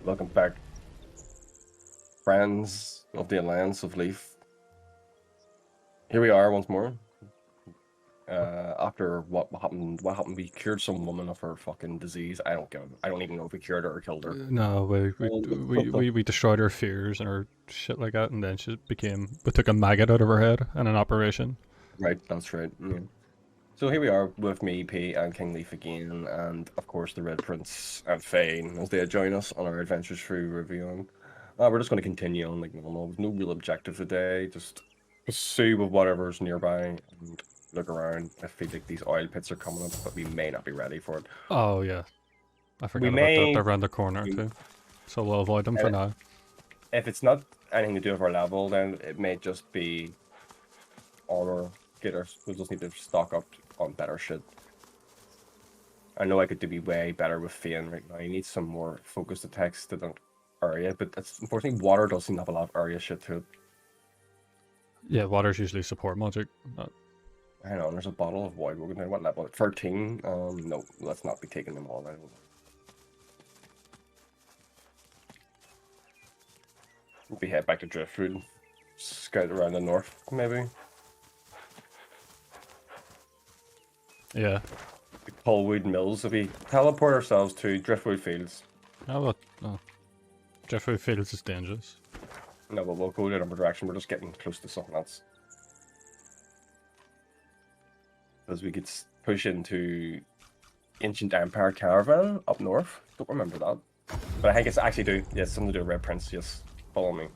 Welcome back, friends of the Alliance of Leaf. Here we are once more. After what happened? We cured some woman of her fucking disease. I don't even know if we cured her or killed her. No, we destroyed her fears and her shit like that, and then we took a maggot out of her head in an operation. Right, that's right. Yeah. So here we are with me, P, and Kingleaf again, and of course the Red Prince and Fane as they join us on our adventures through Rivian. We're just going to continue on like normal, with no real objective today. Just pursue with whatever's nearby and look around. I feel like these oil pits are coming up, but we may not be ready for it. Oh yeah, I forgot about that. They're around the corner too, so we'll avoid them for now. If it's not anything to do with our level, then it may just be armor getters. We'll just need to stock up on better shit. I know I could be way better with Fane right now. I need some more focused attacks to the area, but it's unfortunately water does seem to have a lot of area shit to it. Yeah, water's usually support magic. Hang on, there's a bottle of wine. We're gonna what level? 13? No, let's not be taking them all now. We head back to Driftwood, scout around the north, maybe. Yeah. The Colwood Mills. If we teleport ourselves to Driftwood Fields. Oh, Driftwood Fields is dangerous. No, but we'll go in another direction. We're just getting close to something else. As we could push into Ancient Empire Caravan up north. Don't remember that. But I think it's actually yes, something to do with Red Prince. Yes, follow me.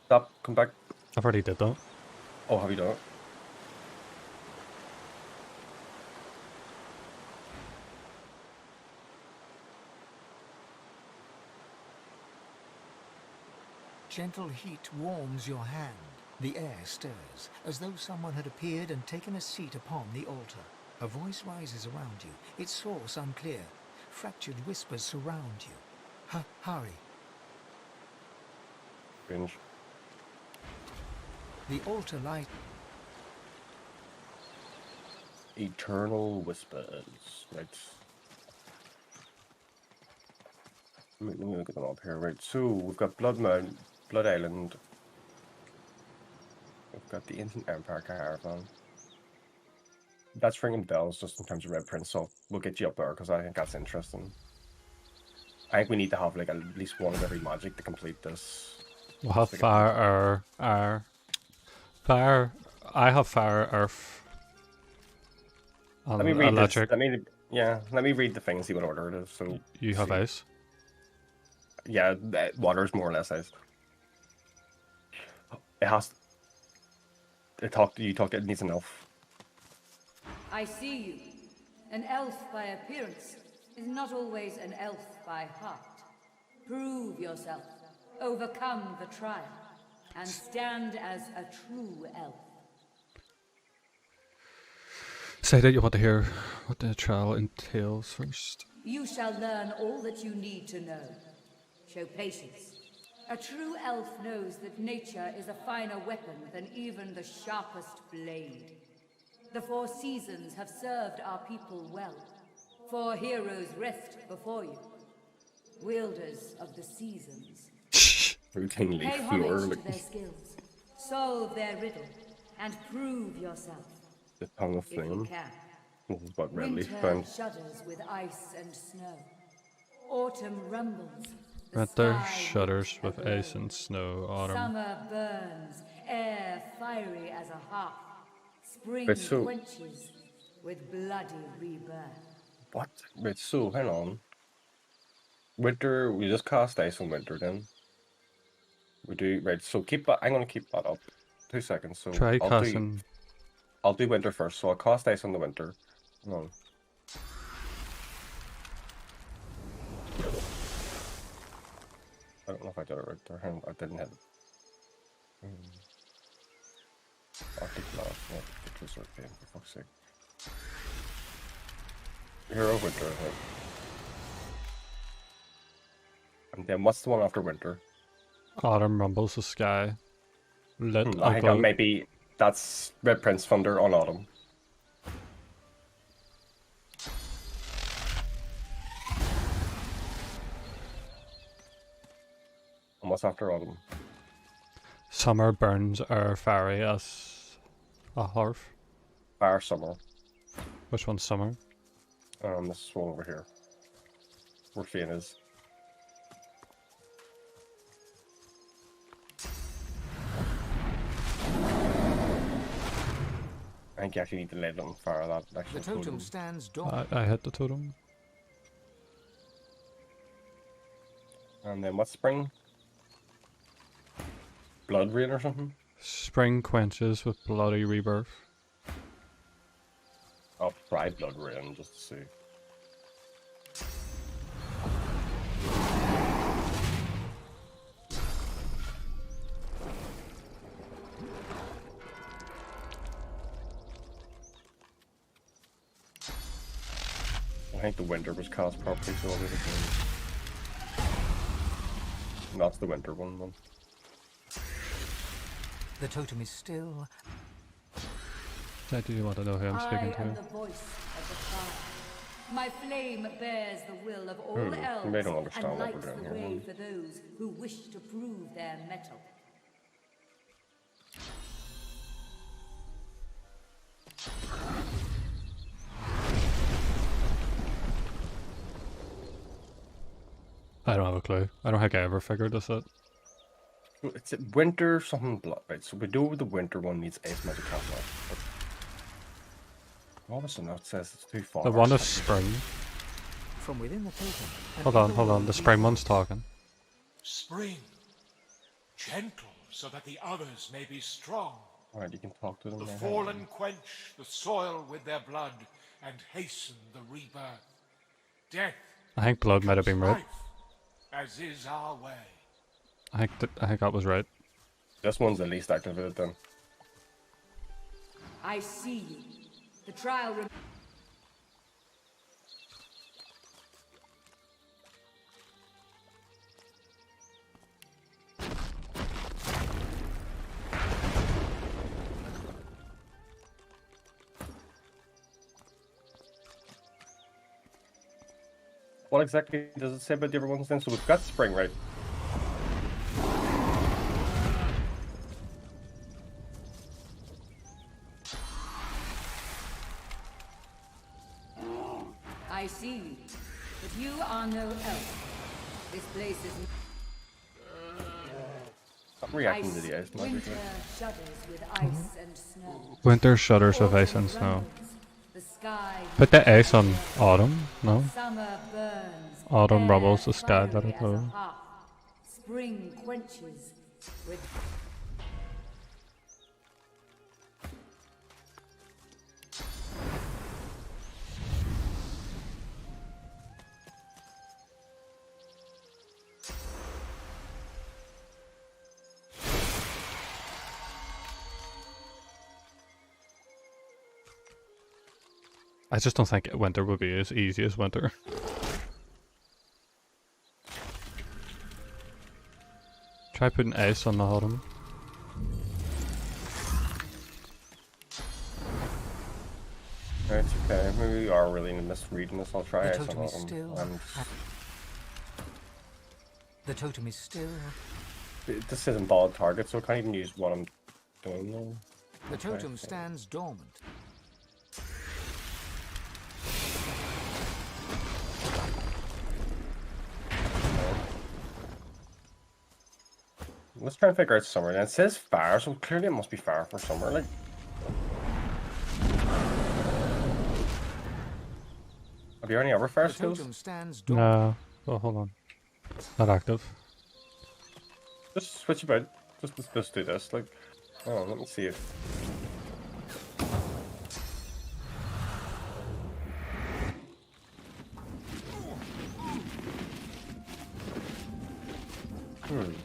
Stop, come back. I've already did that. Oh, have you done it? Gentle heat warms your hand. The air stirs, as though someone had appeared and taken a seat upon the altar. A voice rises around you, its source unclear. Fractured whispers surround you. Hurry. Cringe. The altar light. Eternal Whispers. Right. Let me look at them up here. Right, so we've got Blood Island. We've got the Ancient Empire Caravan. That's ringing bells just in terms of Red Prince, so we'll get you up there because I think that's interesting. I think we need to have like at least one of every magic to complete this. We'll have fire, air. Fire. I have fire, earth. Let me read electric. this. Let me read the thing and see what order it is. So you have ice. Yeah, water is more or less ice. It has. It needs an elf. I see you. An elf by appearance is not always an elf by heart. Prove yourself, overcome the trial, and stand as a true elf. Say that you want to hear what the trial entails first. You shall learn all that you need to know. Show patience. A true elf knows that nature is a finer weapon than even the sharpest blade. The 4 seasons have served our people well. 4 heroes rest before you. Wielders of the seasons. Routinely Pay homage to their skills. Solve their riddle. And prove yourself. The tongue of If you flame. can. This is what Red Leaf Winter found. shudders with ice and snow. Autumn rumbles. The Winter sky shudders weeps with aglow. ice and snow. Autumn. Summer burns, air fiery as a hearth. Spring But so- quenches with bloody rebirth. What? Wait, so hang on. Winter, we just cast ice on winter then. We do right. So keep that. I'm gonna keep that up. 2 seconds. So Try casting. I'll do winter first. So I'll cast ice on the winter. Hang on. I don't know if I did it right there. Hang on, I didn't hit it. Arctic Blast. Yeah, it was okay, for fuck's sake. Hero Winter, I think. And then what's the one after winter? Autumn rumbles the sky. Lit I think aglow. maybe That's Red Prince Thunder on Autumn. And what's after Autumn? Summer burns our fiery as a hearth. Fire Summer. Which one's summer? This one over here. Where Fane is. I think you actually need to light it on fire. That The actually. totem stands dormant. I hit the totem. And then what's spring? Blood rain or something? Spring quenches with bloody rebirth. I'll try blood rain just to see. I think the winter was cast properly, so I'll do the same. That's the winter one then. The totem is still. Do you want to know who I'm speaking I am to? the voice of the fire. My flame bears the will of all elves they don't understand and what we're lights doing the here, way man. for those who wish to prove their mettle. I don't have a clue. I don't think I ever figured this out. It's winter something blood, right? So we know the winter one needs Ace Magic Castle. All of a sudden it says it's too far. The one is spring. From within the totem. an Hold on. emerald The spring one's talking. Spring, gentle so that the others may be strong. Alright, you can talk to them The now. fallen quench the soil with their blood and hasten the rebirth. Death, I think blood might have been right. life, as is our way. I think that was right. This one's the least activated then. I see you. The trial What exactly does it say about the other ones then? So we've got spring, right? I see you, but you are no elf. This place is. I'm reacting to the ice magic. Winter shudders with ice and snow. Winter shudders of ice Autumn and snow. rumbles. The sky. Put the ice on autumn. No. Summer burns. Autumn air rubbles the sky, let fiery it as a go. hearth. Spring quenches with. I just don't think winter would be as easy as winter. Try putting ice on the autumn. Right, okay. Maybe we are really misreading this. I'll try The ice on totem is autumn. still. The totem is still. This isn't valid target, so I can't even use what I'm doing now. The Okay, totem so- stands dormant. Let's try and figure out summer. Now it says fire, so clearly it must be fire for summer. Like, have you any other fire The skills? totem stands dormant. No. Oh, hold on. Not active. Just switch about. Just do this. Like, oh, let me see if.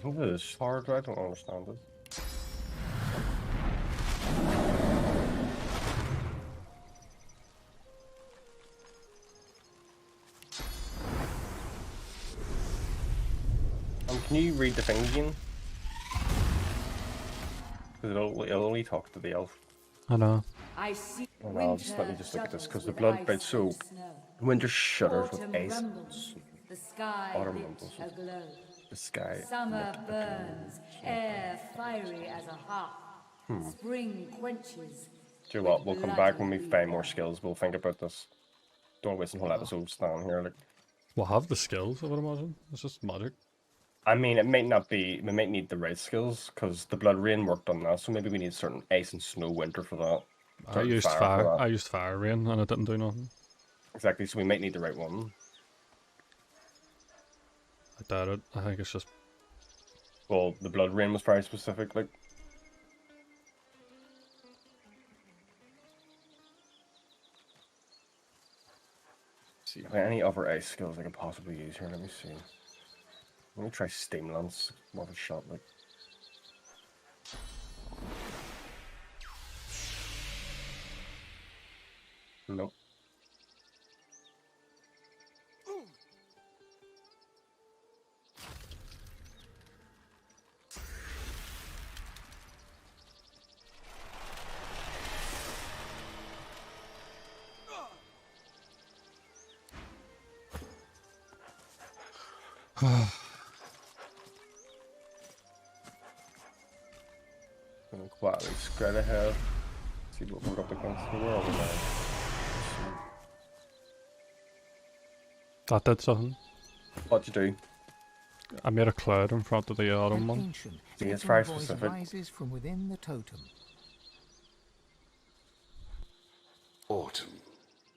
What is this hard? I don't understand this. Can you read the thing again? Because it'll only talk to the elf. I know. I see And let me just look at this, because the blood, right, so winter shudders with Autumn ice. rumbles, the sky Autumn lit rumbles. aglow. The sky. Summer lit burns, air fiery as a hearth. Spring quenches. Do you know what? with We'll come back when we bloody find more rebirth. skills. We'll think about this. Don't waste a whole episode standing here. Like, We'll have the skills, I would imagine. It's just magic. I mean, it might not be. We might need the right skills because the blood rain worked on that. So maybe we need certain ice and snow winter for that. I Certain used for fire. that. I used fire rain, and it didn't do nothing. Exactly. So we might need the right one. I doubt it. I think it's just. Well, the blood rain was very specific. Like, see, are there any other ice skills I could possibly use here? Let me see. Let me try Steam Lance. More of a shot, like. Nope. Gonna quietly straight ahead. See what we're up against the world now. That did something. What you do? I made a cloud in front of the autumn An one. ancient, See, it's little very voice specific. rises from within the totem. Autumn,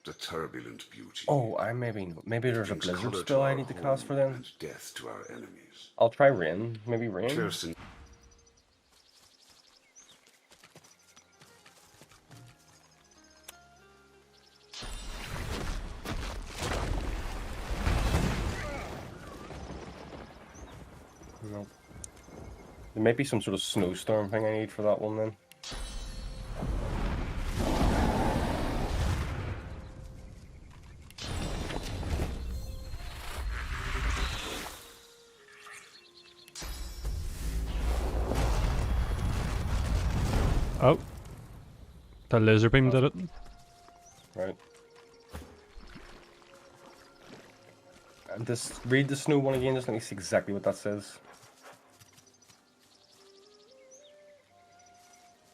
the turbulent beauty. Oh, I maybe there's a brings blizzard colour spell to I our need to cast for home them. and death to our enemies. I'll try rain. Maybe rain. Kirsten, No. There might be some sort of snowstorm thing I need for that one then. Oh. The laser beam did it. Right. And this, read the snow one again, just let me see exactly what that says.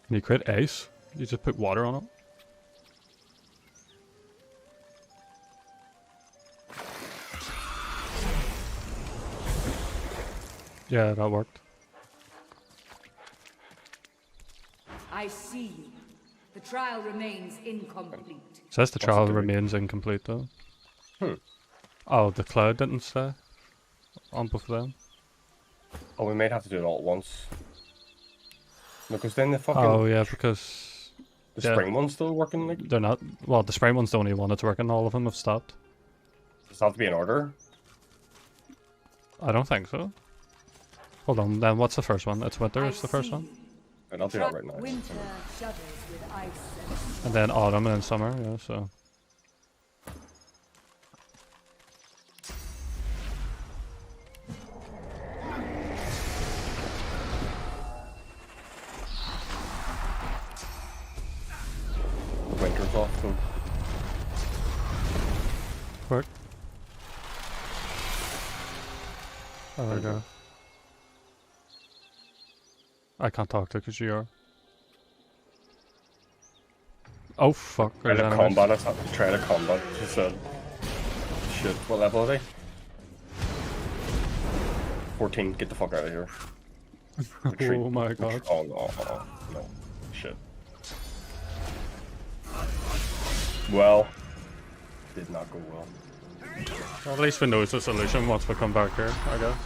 Can you create ice? You just put water on it. Yeah, that worked. I see you. The trial remains incomplete. Says the What's it trial doing? remains incomplete though. Hmm. Oh, the cloud didn't stay on both of them. Oh, we might have to do it all at once. No, because then the fucking Oh yeah, because the yeah. spring one's still working. Like, they're not. Well, the spring one's the only one that's working. All of them have stopped. does it have to be in order? I don't think so. Hold on, then what's the first one? It's winter. I Is the first see one, you. And I'll do that right now. Winter shudders with ice and and then autumn, and then summer. Yeah, so. The winter's off, so Work. Oh, there we go. I can't talk to because you are. Oh fuck! try There's to enemies. combat us. Try to combat. She said, "Shit, what level are they?" 14. Get the fuck out of here. Retreat. Oh my god! Oh no, no, shit. Well, did not go well. Well, at least we know it's a solution once we come back here. I guess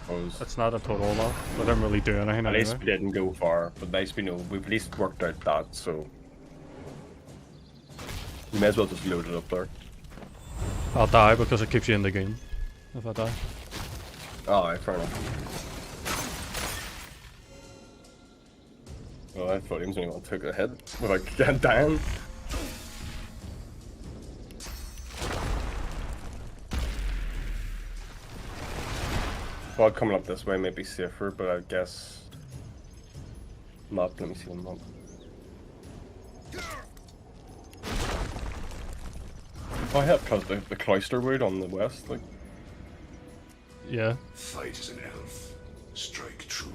Suppose. it's not a total loss. We didn't really do anything At least anyway. we didn't go far, but nice we know we've at least worked out that, so you may as well just load it up there. I'll die because it keeps you in the game. If I die. Alright, fair enough. Well, I thought he was the only one who took a hit without getting down. Well, coming up this way may be safer, but I guess Map, let me see the map. Oh yeah, because the cloister wood on the west, like. Yeah. Fight as an elf. Strike true.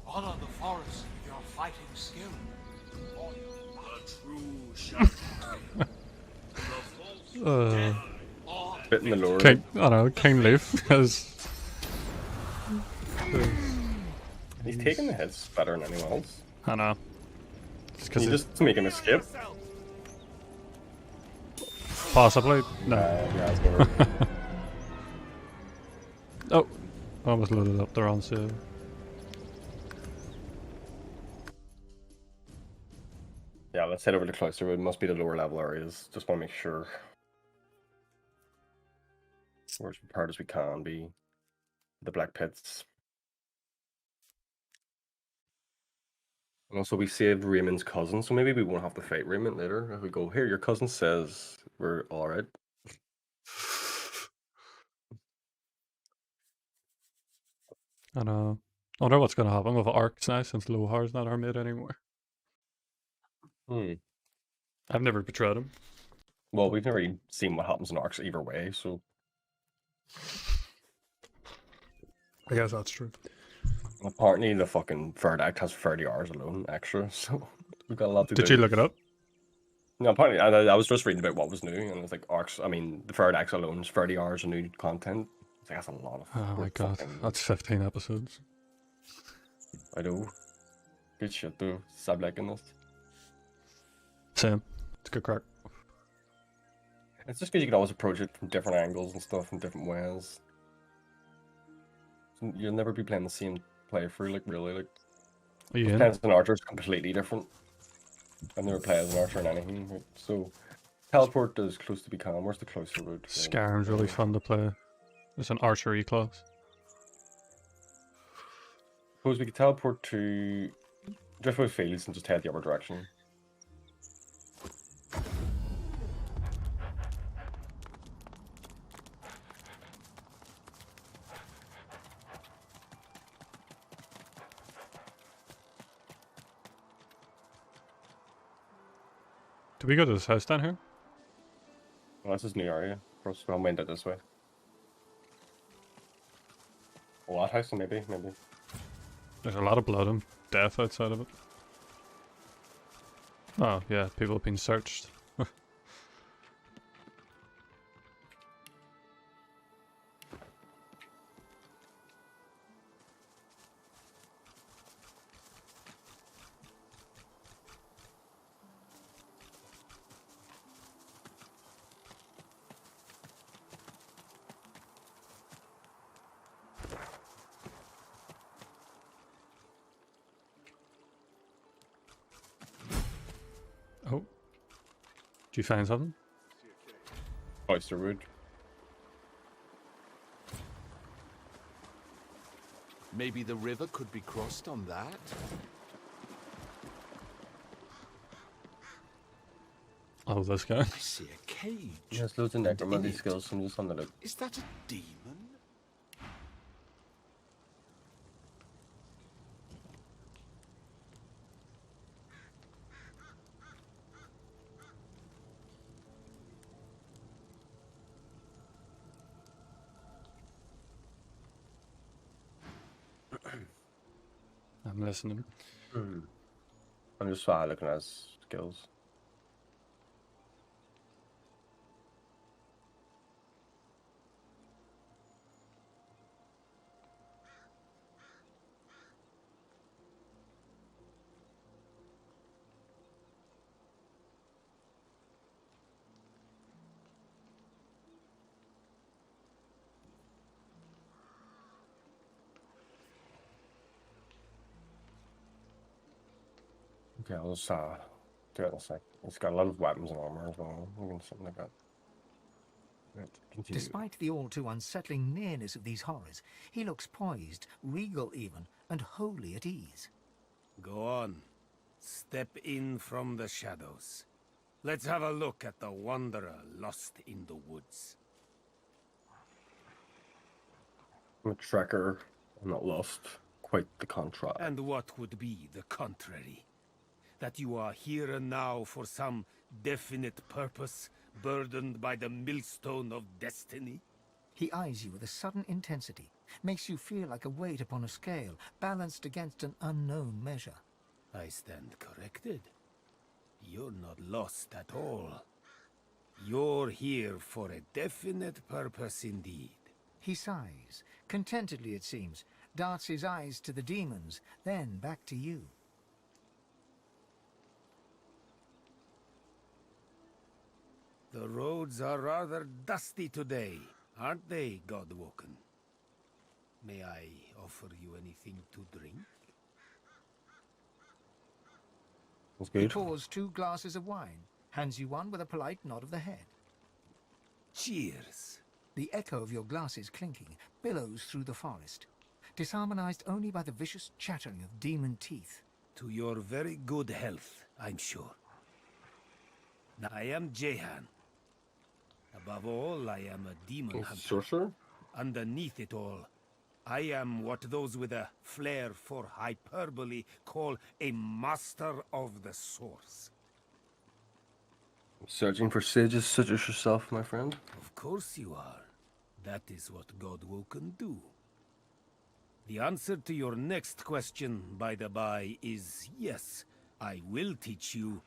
Honor the forest with your fighting skill. A true shot. Bit in the lower. King, I don't know, Kingleaf has... He's taking the hits better than anyone else. I know. It's because Can you just make him escape? Possibly. No. Yeah, it's gonna work. Oh. I almost loaded up the wrong save. Yeah, let's head over to cloister. It must be the lower level areas. Just want to make sure we're as prepared as we can be. The black pits. And also, we saved Raymond's cousin, so maybe we won't have to fight Raymond later. If we go, here, your cousin says we're alright. I know. I wonder what's going to happen with Arcs now since Lohar's not our mate anymore. Hmm. I've never betrayed him. Well, we've never even seen what happens in Arcs either way, so. I guess that's true. Apparently, the fucking third act has 30 hours alone extra, so we've got a lot to do. Did you look it up? No, apparently, I was just reading about what was new, and it's like Arcs. I mean, the third act alone is 30 hours of new content. It's like, that's a lot of. Oh my god, that's 15 episodes. I know. Good shit though. Stop liking this. Same. It's good crack. It's just because you can always approach it from different angles and stuff in different ways. You'll never be playing the same playthrough, like really, like. Yeah. Playing as an archer is completely different. I've never played as an archer in anything. Right? So, teleport is close to be calm. Where's the closer road? Scarm's really fun to play. It's an archery class. Suppose we could teleport to Driftwood Fields and just head the other direction. Do we go to this house down here? Well, this is new area. First, we'll wind it this way. Oh, that house, maybe. There's a lot of blood and death outside of it. Oh, yeah, people have been searched. Oh. Did you find something? Oyster wood. Maybe the river could be crossed on that? Oh, this guy. I see a cage. There's loads of And in necromancy it- skills from just on the look. Is that a demon? I'm listening. I'm just looking at his skills. Okay, I'll just do it in a sec. He's got a lot of weapons and armor as well. We can something like that. Right, continue. Despite the all too unsettling nearness of these horrors, he looks poised, regal even, and wholly at ease. Go on. Step in from the shadows. Let's have a look at the wanderer lost in the woods. I'm a trekker. I'm not lost. Quite the contrast. And what would be the contrary? That you are here and now for some definite purpose, burdened by the millstone of destiny? He eyes you with a sudden intensity, makes you feel like a weight upon a scale, balanced against an unknown measure. I stand corrected. You're not lost at all. You're here for a definite purpose indeed. He sighs, contentedly it seems, darts his eyes to the demons, then back to you. The roads are rather dusty today, aren't they, God.14? May I offer you anything to drink? That's He good. pours 2 glasses of wine, hands you one with a polite nod of the head. Cheers. The echo of your glasses clinking billows through the forest, disharmonized only by the vicious chattering of demon teeth. To your very good health, I'm sure. Now, I am Jehan. Above all, I am a demon hunter. Sorcerer? Underneath it all, I am what those with a flair for hyperbole call a master of the source. Searching for sages such as yourself, my friend. Of course you are. That is what God.14 do. The answer to your next question, by the by, is yes, I will teach you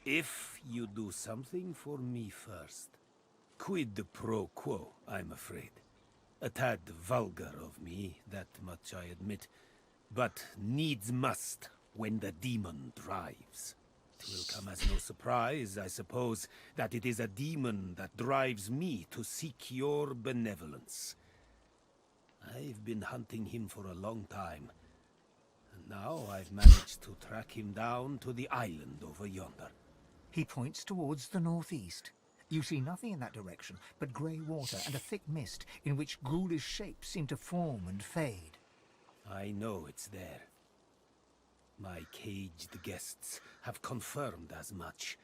if you do something for me first. Quid pro quo, I'm afraid. A tad vulgar of me, that much I admit. But needs must when the demon drives. It will come as no surprise, I suppose, that it is a demon that drives me to seek your benevolence. I've been hunting him for a long time, and now I've managed to track him down to the island over yonder. He points towards the northeast. You see nothing in that direction but grey water and a thick mist in which ghoulish shapes seem to form and fade. I know it's there. My caged guests have confirmed as much.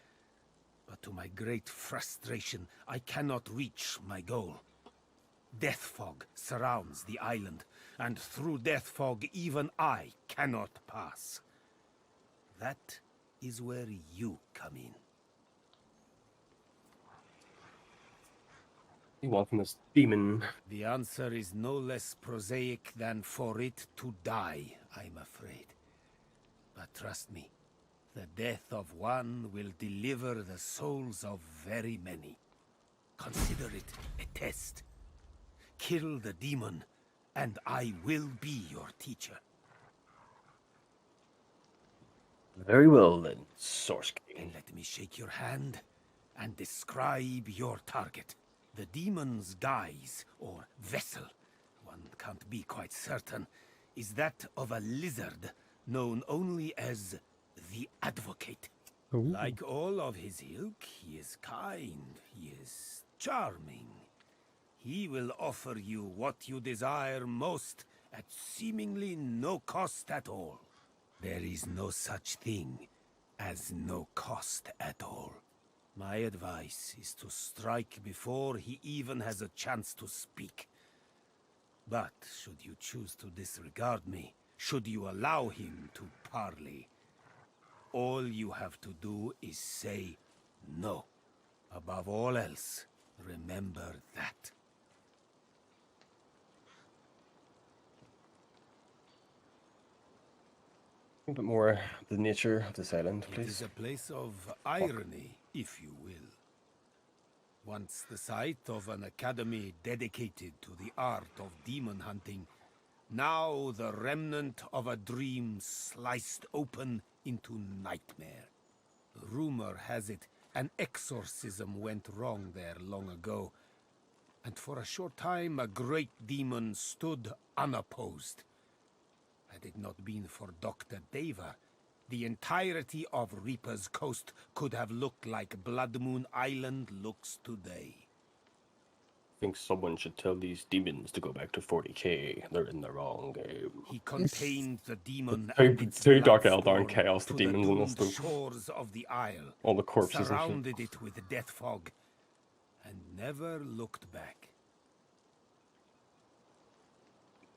But to my great frustration, I cannot reach my goal. Death fog surrounds the island, and through death fog even I cannot pass. That is where you come in. You want from this demon? The answer is no less prosaic than for it to die, I'm afraid. But trust me, the death of one will deliver the souls of very many. Consider it a test. Kill the demon, and I will be your teacher. Very well then, Source King. And let me shake your hand and describe your target. The demon's guise, or vessel, one can't be quite certain, is that of a lizard known only as the Advocate. Ooh. Like all of his ilk, he is kind, he is charming. He will offer you what you desire most at seemingly no cost at all. There is no such thing as no cost at all. My advice is to strike before he even has a chance to speak. But should you choose to disregard me, should you allow him to parley, all you have to do is say no. Above all else, remember that. A bit more of the nature of this island, It is please. a place of irony, if you will. Once the site of an academy dedicated to the art of demon hunting, now the remnant of a dream sliced open into nightmare. Rumor has it an exorcism went wrong there long ago, and for a short time a great demon stood unopposed. Had it not been for Dr. Deva, the entirety of Reaper's Coast could have looked like Blood Moon Island looks today. I think someone should tell these demons to go back to 40k. They're in the wrong game. He contained the demon Very- and its very Dark Eldar and bloodstorm Chaos, the to demons in this doomed though. shores of the Isle, All the corpses and shit. surrounded it with death fog, and never looked back.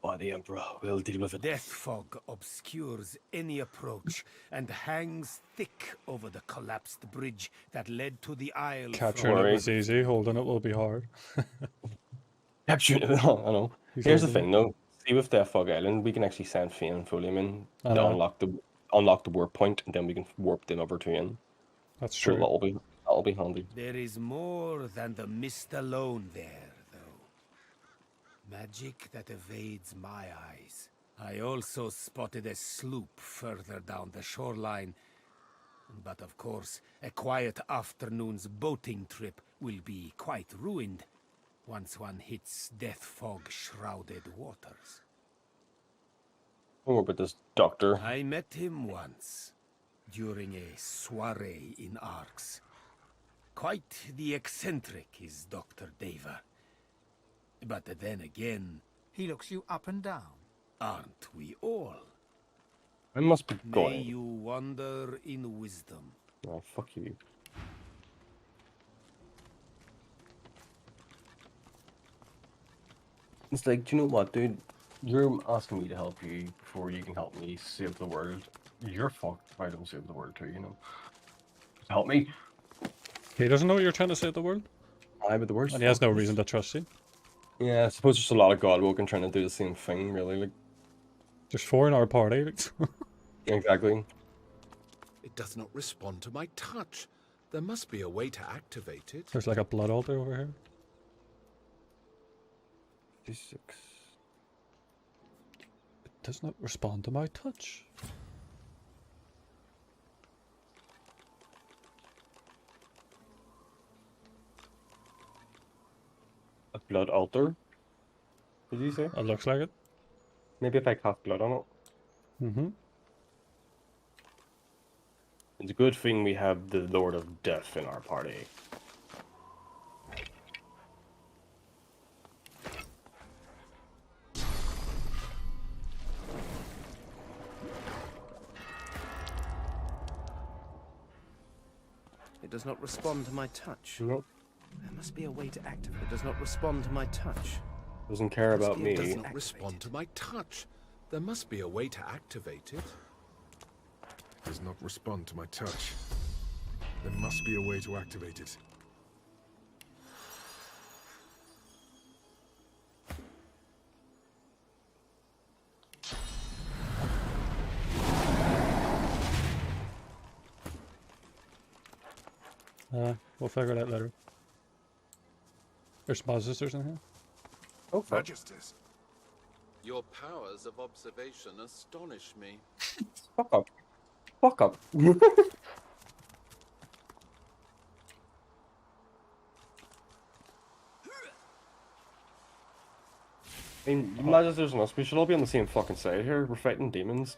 By the Emperor, we'll deal with it. Death fog obscures any approach and hangs thick over the collapsed bridge that led to the Isle. Capturing it was easy, holding it will be hard. Capturing it, I know. He's Here's the holding thing, though. See, with Death Fog Island, we can actually send Fane and Folium in I to know. unlock the warp point, and then we can warp them over to in. That's So true. that'll be handy. There is more than the mist alone there, though. Magic that evades my eyes. I also spotted a sloop further down the shoreline. But of course, a quiet afternoon's boating trip will be quite ruined once one hits death fog-shrouded waters. Don't worry about this doctor. I met him once, during a soiree in Arx. Quite the eccentric is Dr. Deva. But then again, He looks you up and down. aren't we all? I must be May going. you wander in wisdom. Oh, fuck you. It's like, do you know what, dude? You're asking me to help you before you can help me save the world. You're fucked if I don't save the world too, you know? Help me. He doesn't know you're trying to save the world, But the worst. and he has no reason to trust you. Yeah, I suppose there's a lot of Godwoken trying to do the same thing, really. Like, There's 4 in our party. exactly. It does not respond to my touch. There must be a way to activate it. There's like a blood altar over here. 56. It does not respond to my touch. A blood altar? Did you say? It looks like it. Maybe if I cast blood on it. Mm-hmm. It's a good thing we have the Lord of Death in our party. It does not respond to my touch. Nope. There must be a way to activate it. It does not respond to my touch. Doesn't care about It me. does not respond to my touch. There must be a way to activate it. Does not respond to my touch. There must be a way to activate it. We'll figure it out later. There's monsters in here. Oh, fuck. Magisters. Your powers of observation astonish me. Fuck up. Fuck up. I mean, imagine there's an us. We should all be on the same fucking side here. We're fighting demons.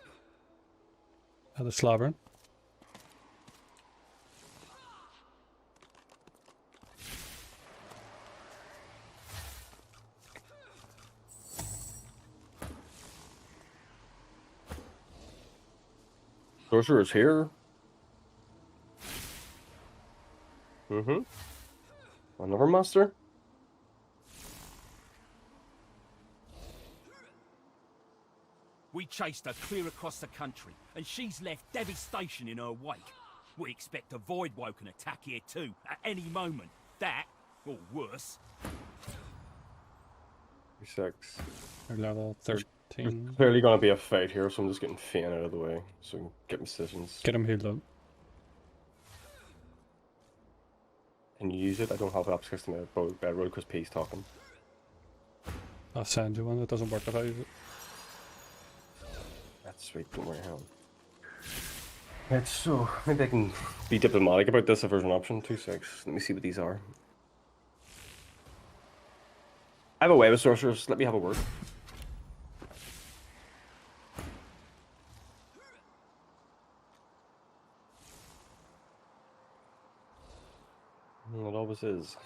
The Slavern. Sorcerer's here. Mm-hmm. Another master. We chased her clear across the country, and she's left devastation in her wake. We expect a Voidwoken attack here too, at any moment. That, or worse. 6. They're level There's 13. clearly gonna be a fight here, so I'm just getting Fane out of the way so I can get my decisions. Get him healed up. Can you use it? I don't have access to my bedroll because P's talking. I'll send you one that doesn't work if I use it. That's sweet, don't worry, hell. Right, so maybe I can be diplomatic about this if there's an option. 2-6. Let me see what these are. I have a way with sorcerers. Let me have a word. It always is.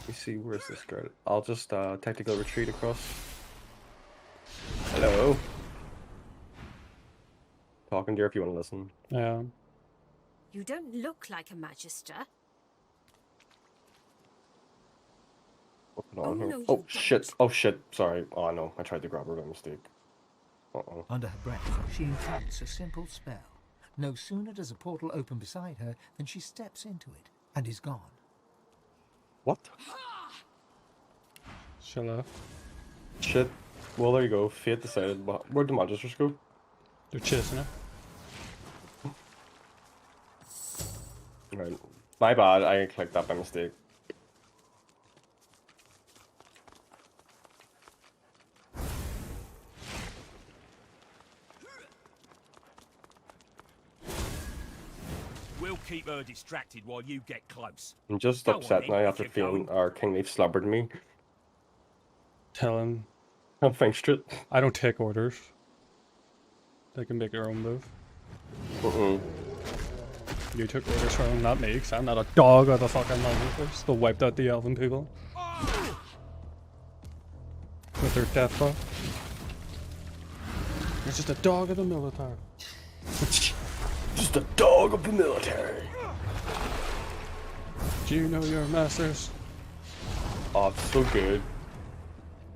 Let me see, where's this girl? I'll just tactical retreat across. Hello. Talking to you if you want to listen. Yeah. You don't look like a magister. What's going on Oh, here? no, Oh you shit! Oh shit! Sorry. Oh no, I tried to grab her by mistake. Uh-oh. Under her breath, she incants a simple spell. No sooner does a portal open beside her than she steps into it and is gone. What? Shall I? Shit. Well, there you go. Fate decided. But where'd the magisters go? They're chasing her. Right. My bad. I clicked that by mistake. We'll keep her distracted while you get close. I'm just Go on upset then, now if after you're feeling going. our Kingleaf slobbered me. Tell him I'm finished it. I don't take orders. They can make their own move. You took orders from him, not me, because I'm not a dog of the fucking Militars. They wiped out the elven people. With their death buff. You're just a dog of the Militar. Just a dog of the military. Do you know your masters? Oh, it's so good.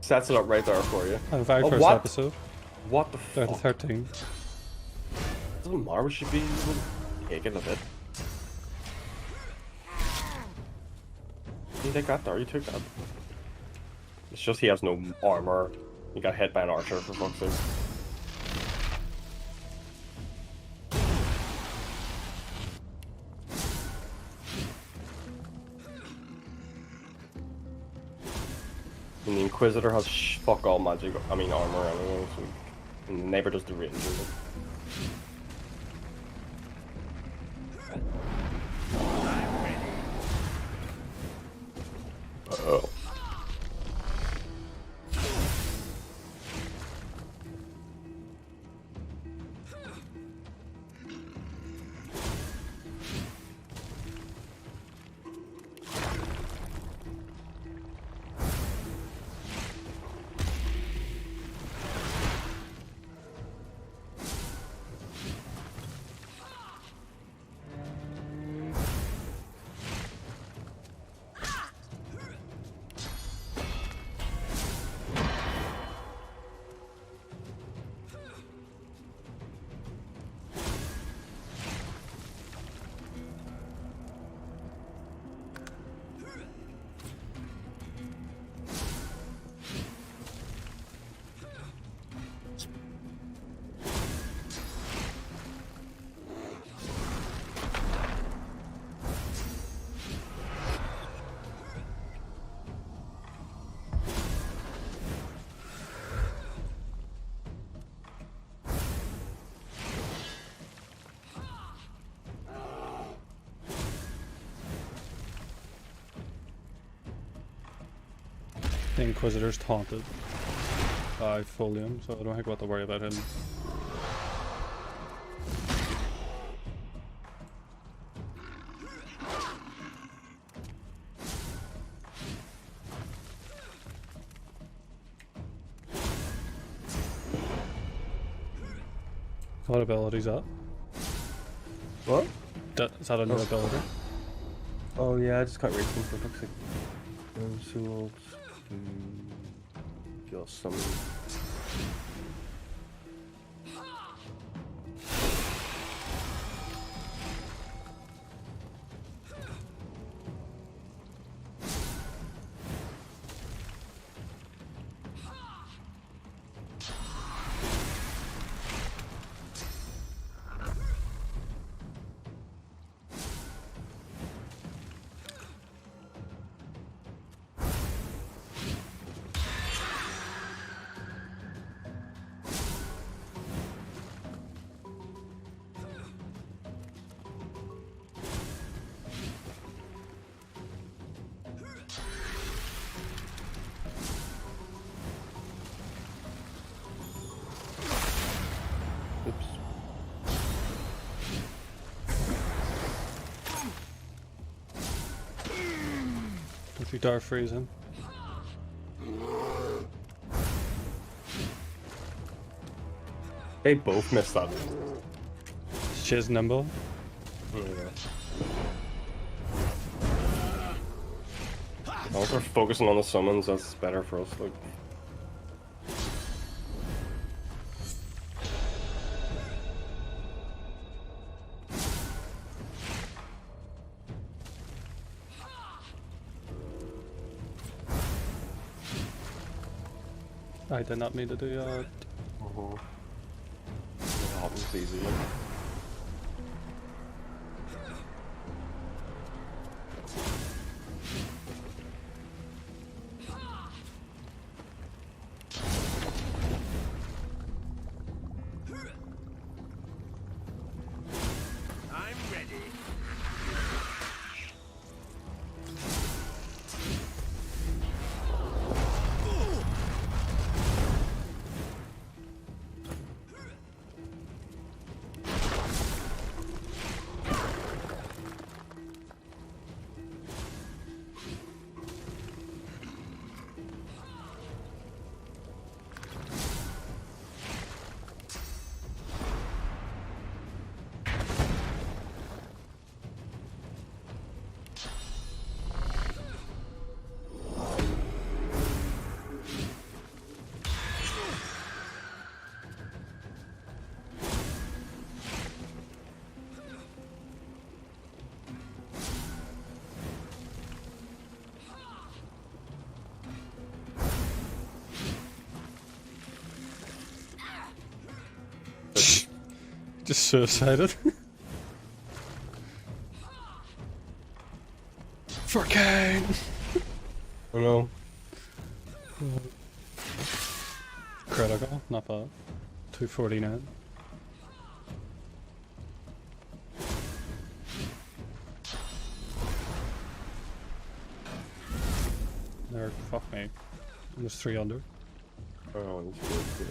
Sets it up right there for you. The very Oh, first what? episode. What the They're fuck? the 13. Doesn't matter, we should be taking a bit. You take that there, you took that. It's just he has no armor. He got hit by an archer for fuck's sake. And the Inquisitor has fuck all magic, I mean armor anyway, so and never does the range of it. Uh-oh. The Inquisitor's taunted by Folium, so I don't think we'll have to worry about him. What ability is that? What? Is that a new ability? Oh yeah, I just can't reach them for fuck's sake. So, just some. Oops. If you dare freeze him. They both missed that. She's nimble. Yeah. If we're focusing on the summons, that's better for us. Like. I did not mean to do that. It happens easily. I'm ready. Just suicided. Farhang! Oh no. Critical, not bad. 249. There, fuck me. Almost 3 under. Oh, it's good.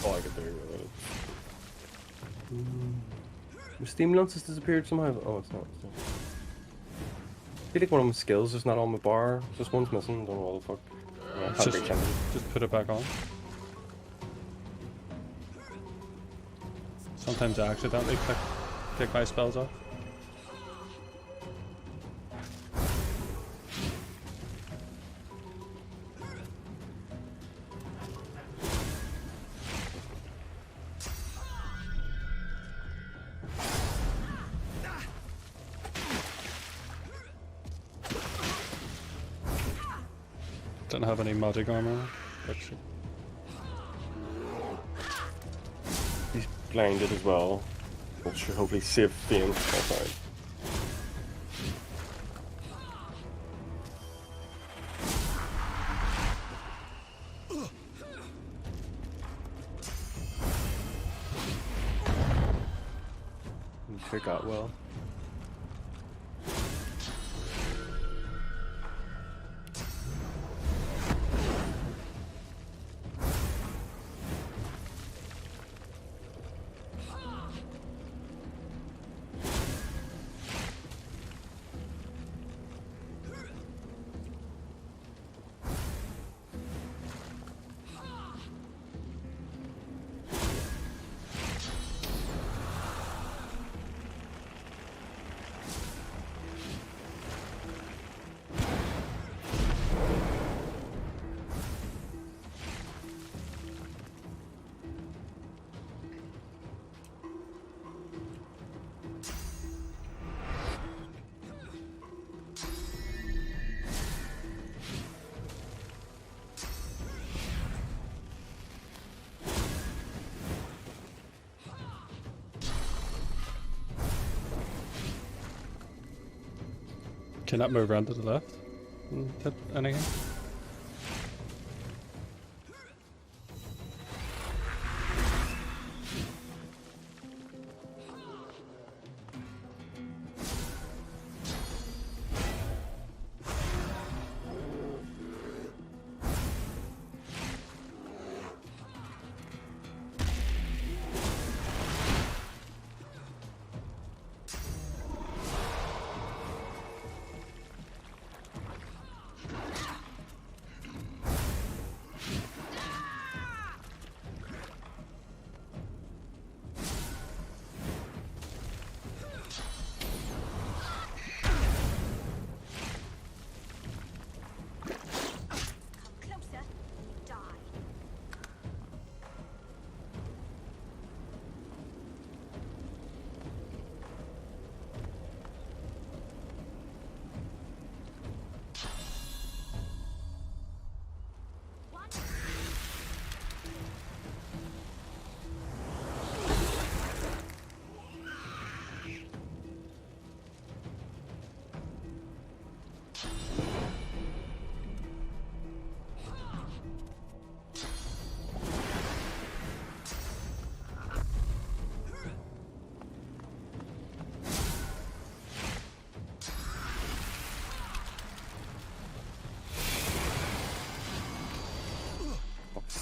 All I could do with it. The stimulants has disappeared somehow. Oh, it's not. I feel like one of my skills is not on my bar. Just one's missing. Don't know what the fuck. I can't reach anything. Just put it back on. Sometimes I accidentally pick my spells off. Don't have any magic armor. Actually. He's blinded as well. Which should hopefully save Fane. That's fine. Pick out well. Can that move around to the left? Hit anything?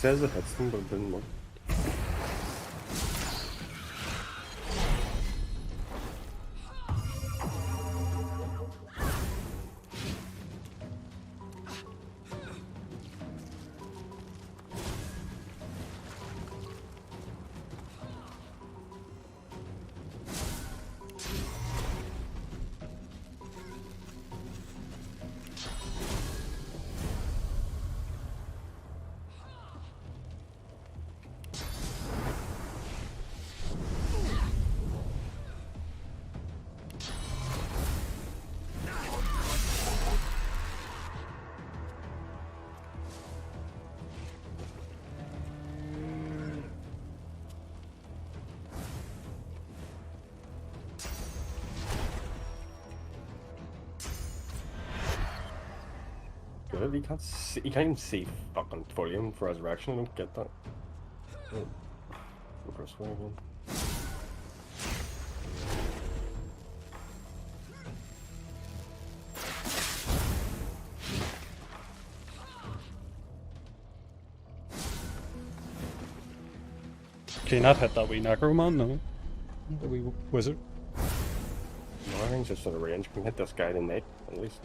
says it hits them, but it didn't work. He can't see, he can't even see fucking volume for resurrection. I don't get that. Oh. Reverse way again. Can you not hit that wee necroman? No. The wee wizard. Larian's just out of range. We can hit this guy tonight, at least.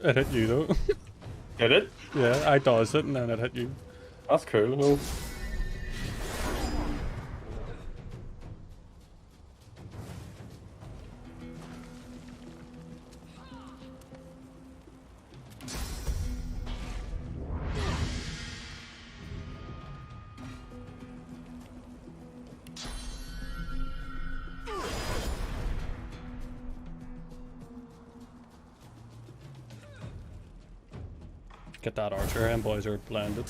It hit you though. Did it? Yeah, I dodged it and then it hit you. That's cool. No. Get that archer and boys are blended.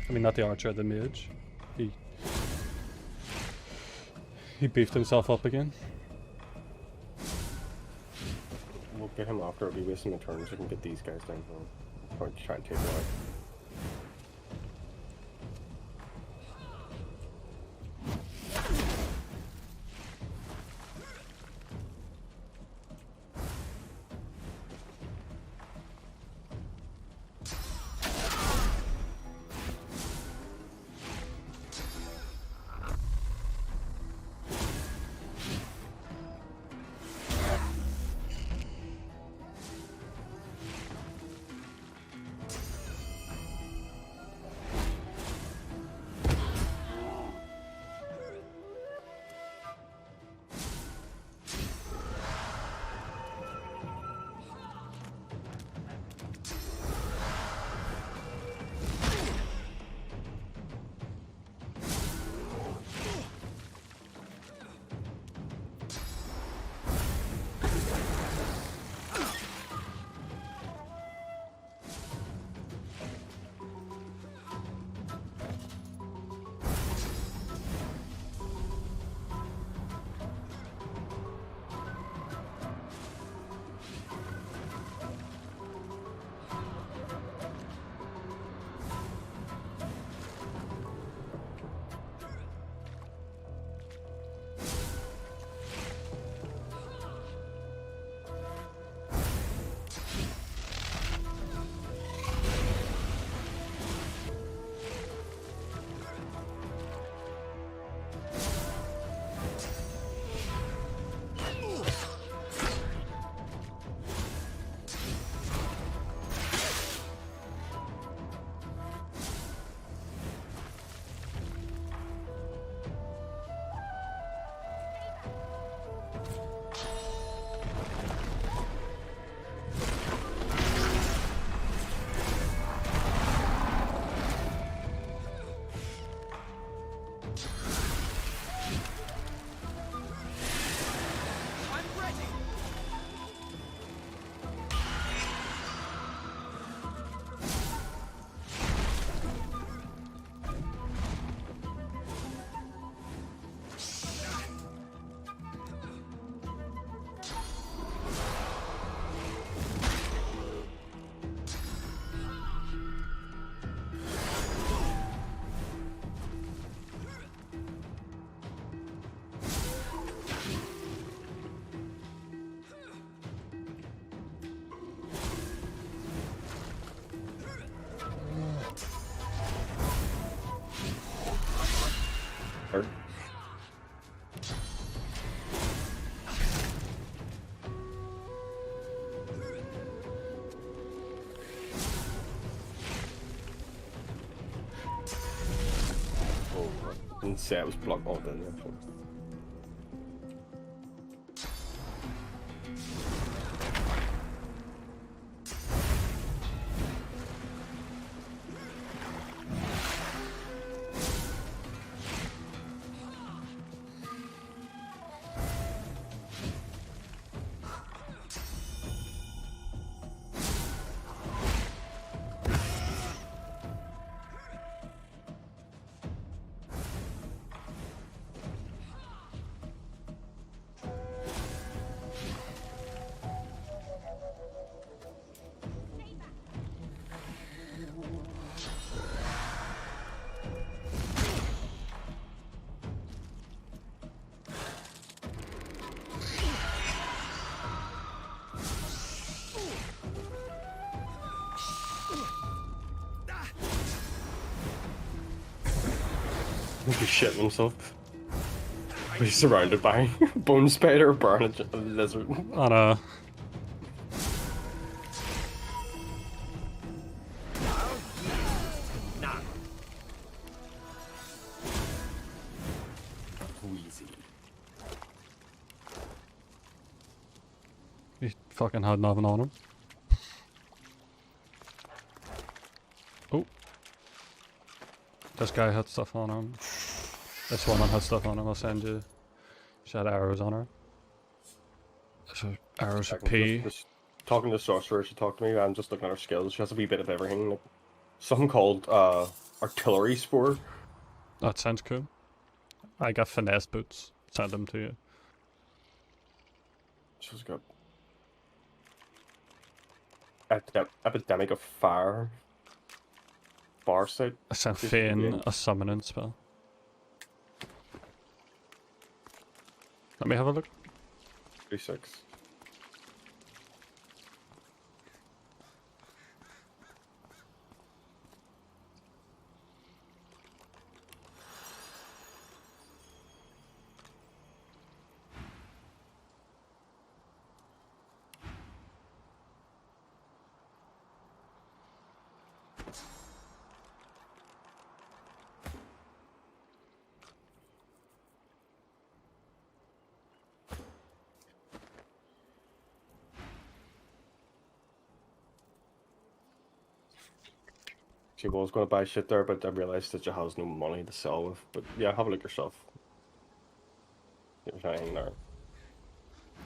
I mean, not the archer, the mage. He beefed himself up again. We'll get him after. I'll be wasting my turn so we can get these guys down. I'll probably try and take it out. didn't say it was blocked all day. He's shitting himself. He's surrounded by bone spider, barn, and lizard. On a Wheezy. he fucking had nothing on him. Oh. This guy had stuff on him. This woman had stuff on him. I'll send you. She had arrows on her. So arrows of P. Just talking to the sorcerer, she talked to me. I'm just looking at her skills. She has a wee bit of everything. Like, something called artillery spore. That sounds cool. I got finesse boots. Send them to you. She's got epidemic of fire. Farsight. I sent Fane a summoning spell. Let me have a look. 36. She was going to buy shit there, but I realised that she has no money to sell with. But yeah, have a look yourself. There's anything there.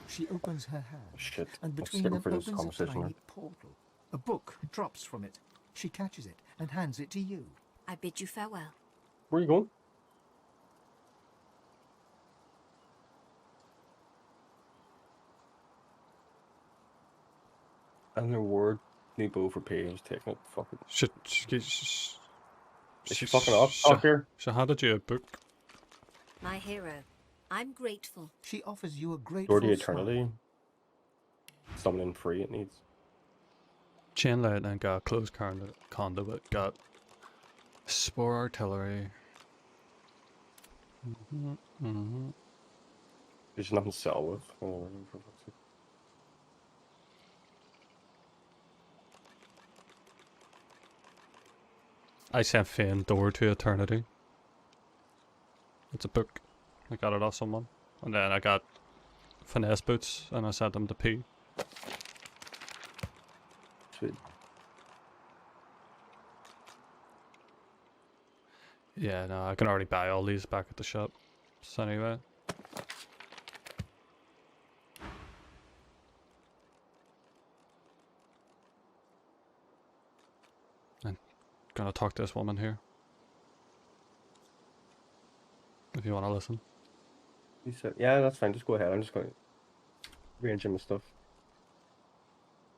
She opens her hand, Shit. and Let's between skip them for this opens a conversation tiny portal. A book drops from it. She catches it and hands it to you. I bid you farewell. Where are you going? And the word Nebo for pay is taking it. Fuck it. Is she fucking off? Off here? She handed you a book. My hero, I'm grateful. She offers you a grateful Door to smile. Eternity. Summoning free it needs. Chain lightning, got closed conduit, got spore artillery. There's nothing to sell with. I sent Fane Door to Eternity. It's a book. I got it off someone. And then I got finesse boots and I sent them to P. Sweet. Yeah, no, I can already buy all these back at the shop. So anyway. I'm gonna talk to this woman here. If you want to listen. You said, yeah, that's fine. Just go ahead. I'm just going to rearrange my stuff.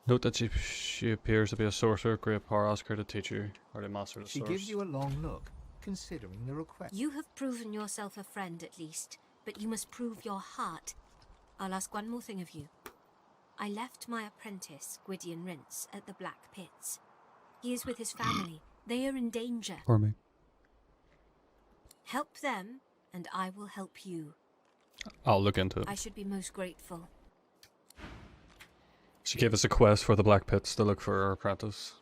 Note that she appears to be a sorcerer. Great power. Ask her to teach you how to master the She source. gives you a long look, considering the request. You have proven yourself a friend at least, but you must prove your heart. I'll ask one more thing of you. I left my apprentice, Gwydion Rince, at the Black Pits. He is with his family. They are in danger. For me. Help them, and I will help you. I'll look into it. I should be most grateful. She gave us a quest for the Black Pits to look for her apprentice.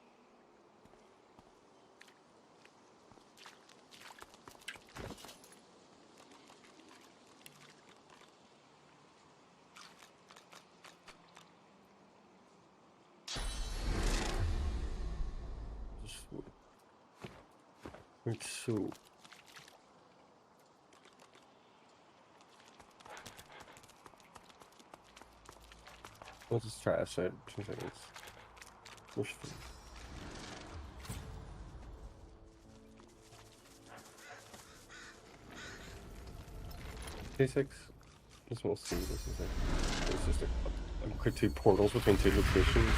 Right, so. Let's just try this out. 2 seconds. Where's the... T6. Just we'll see. This is like it's just a quick 2 portals between 2 locations.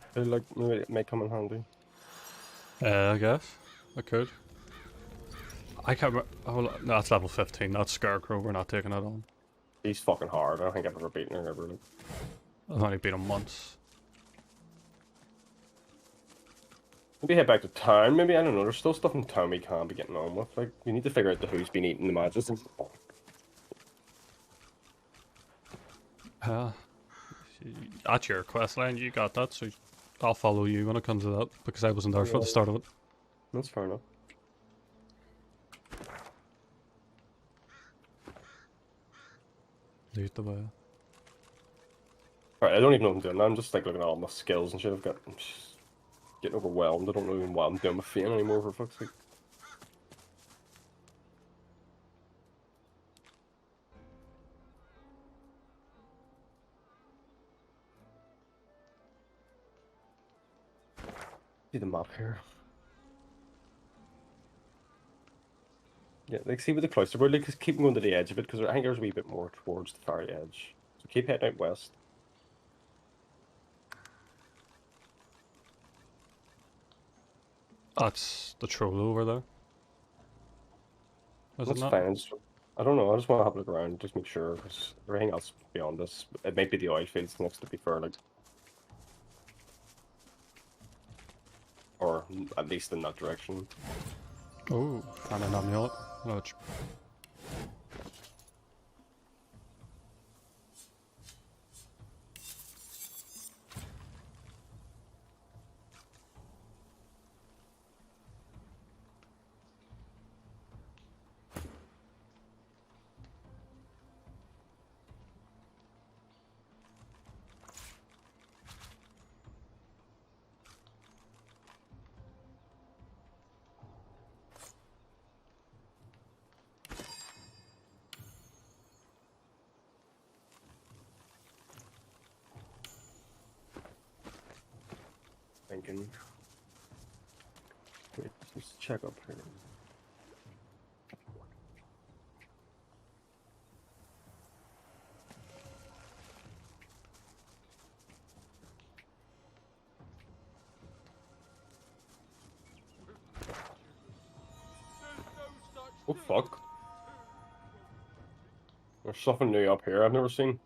I feel like maybe it may come in handy. I guess I could. I can't. Oh, no, that's level 15. That's Scarecrow. We're not taking it on. He's fucking hard. I don't think I've ever beaten her ever. Like. I've only beat him once. Maybe head back to town. Maybe I don't know. There's still stuff in town we can't be getting on with. Like we need to figure out who's been eating the magic. That's your quest line. You got that, so I'll follow you when it comes to that because I wasn't there for the start of it. That's fair enough. Lead the way. Alright, I don't even know what I'm doing now. I'm just like looking at all my skills and shit. I'm just getting overwhelmed. I don't know even what I'm doing with Fane anymore, for fuck's sake. See the map here. Yeah, like see with the cloister board, like just keep going to the edge of it because I think there's a wee bit more towards the far edge. So keep heading out west. That's the troll over there. Is That's it not? fine. I don't know. I just want to have a look around, just make sure because everything else beyond this, it might be the oil fields next to be fair, like, or at least in that direction. Oh, find an amulet. Oh, it's... Thinking. Wait, let's check up here. Oh fuck. There's something new up here I've never seen.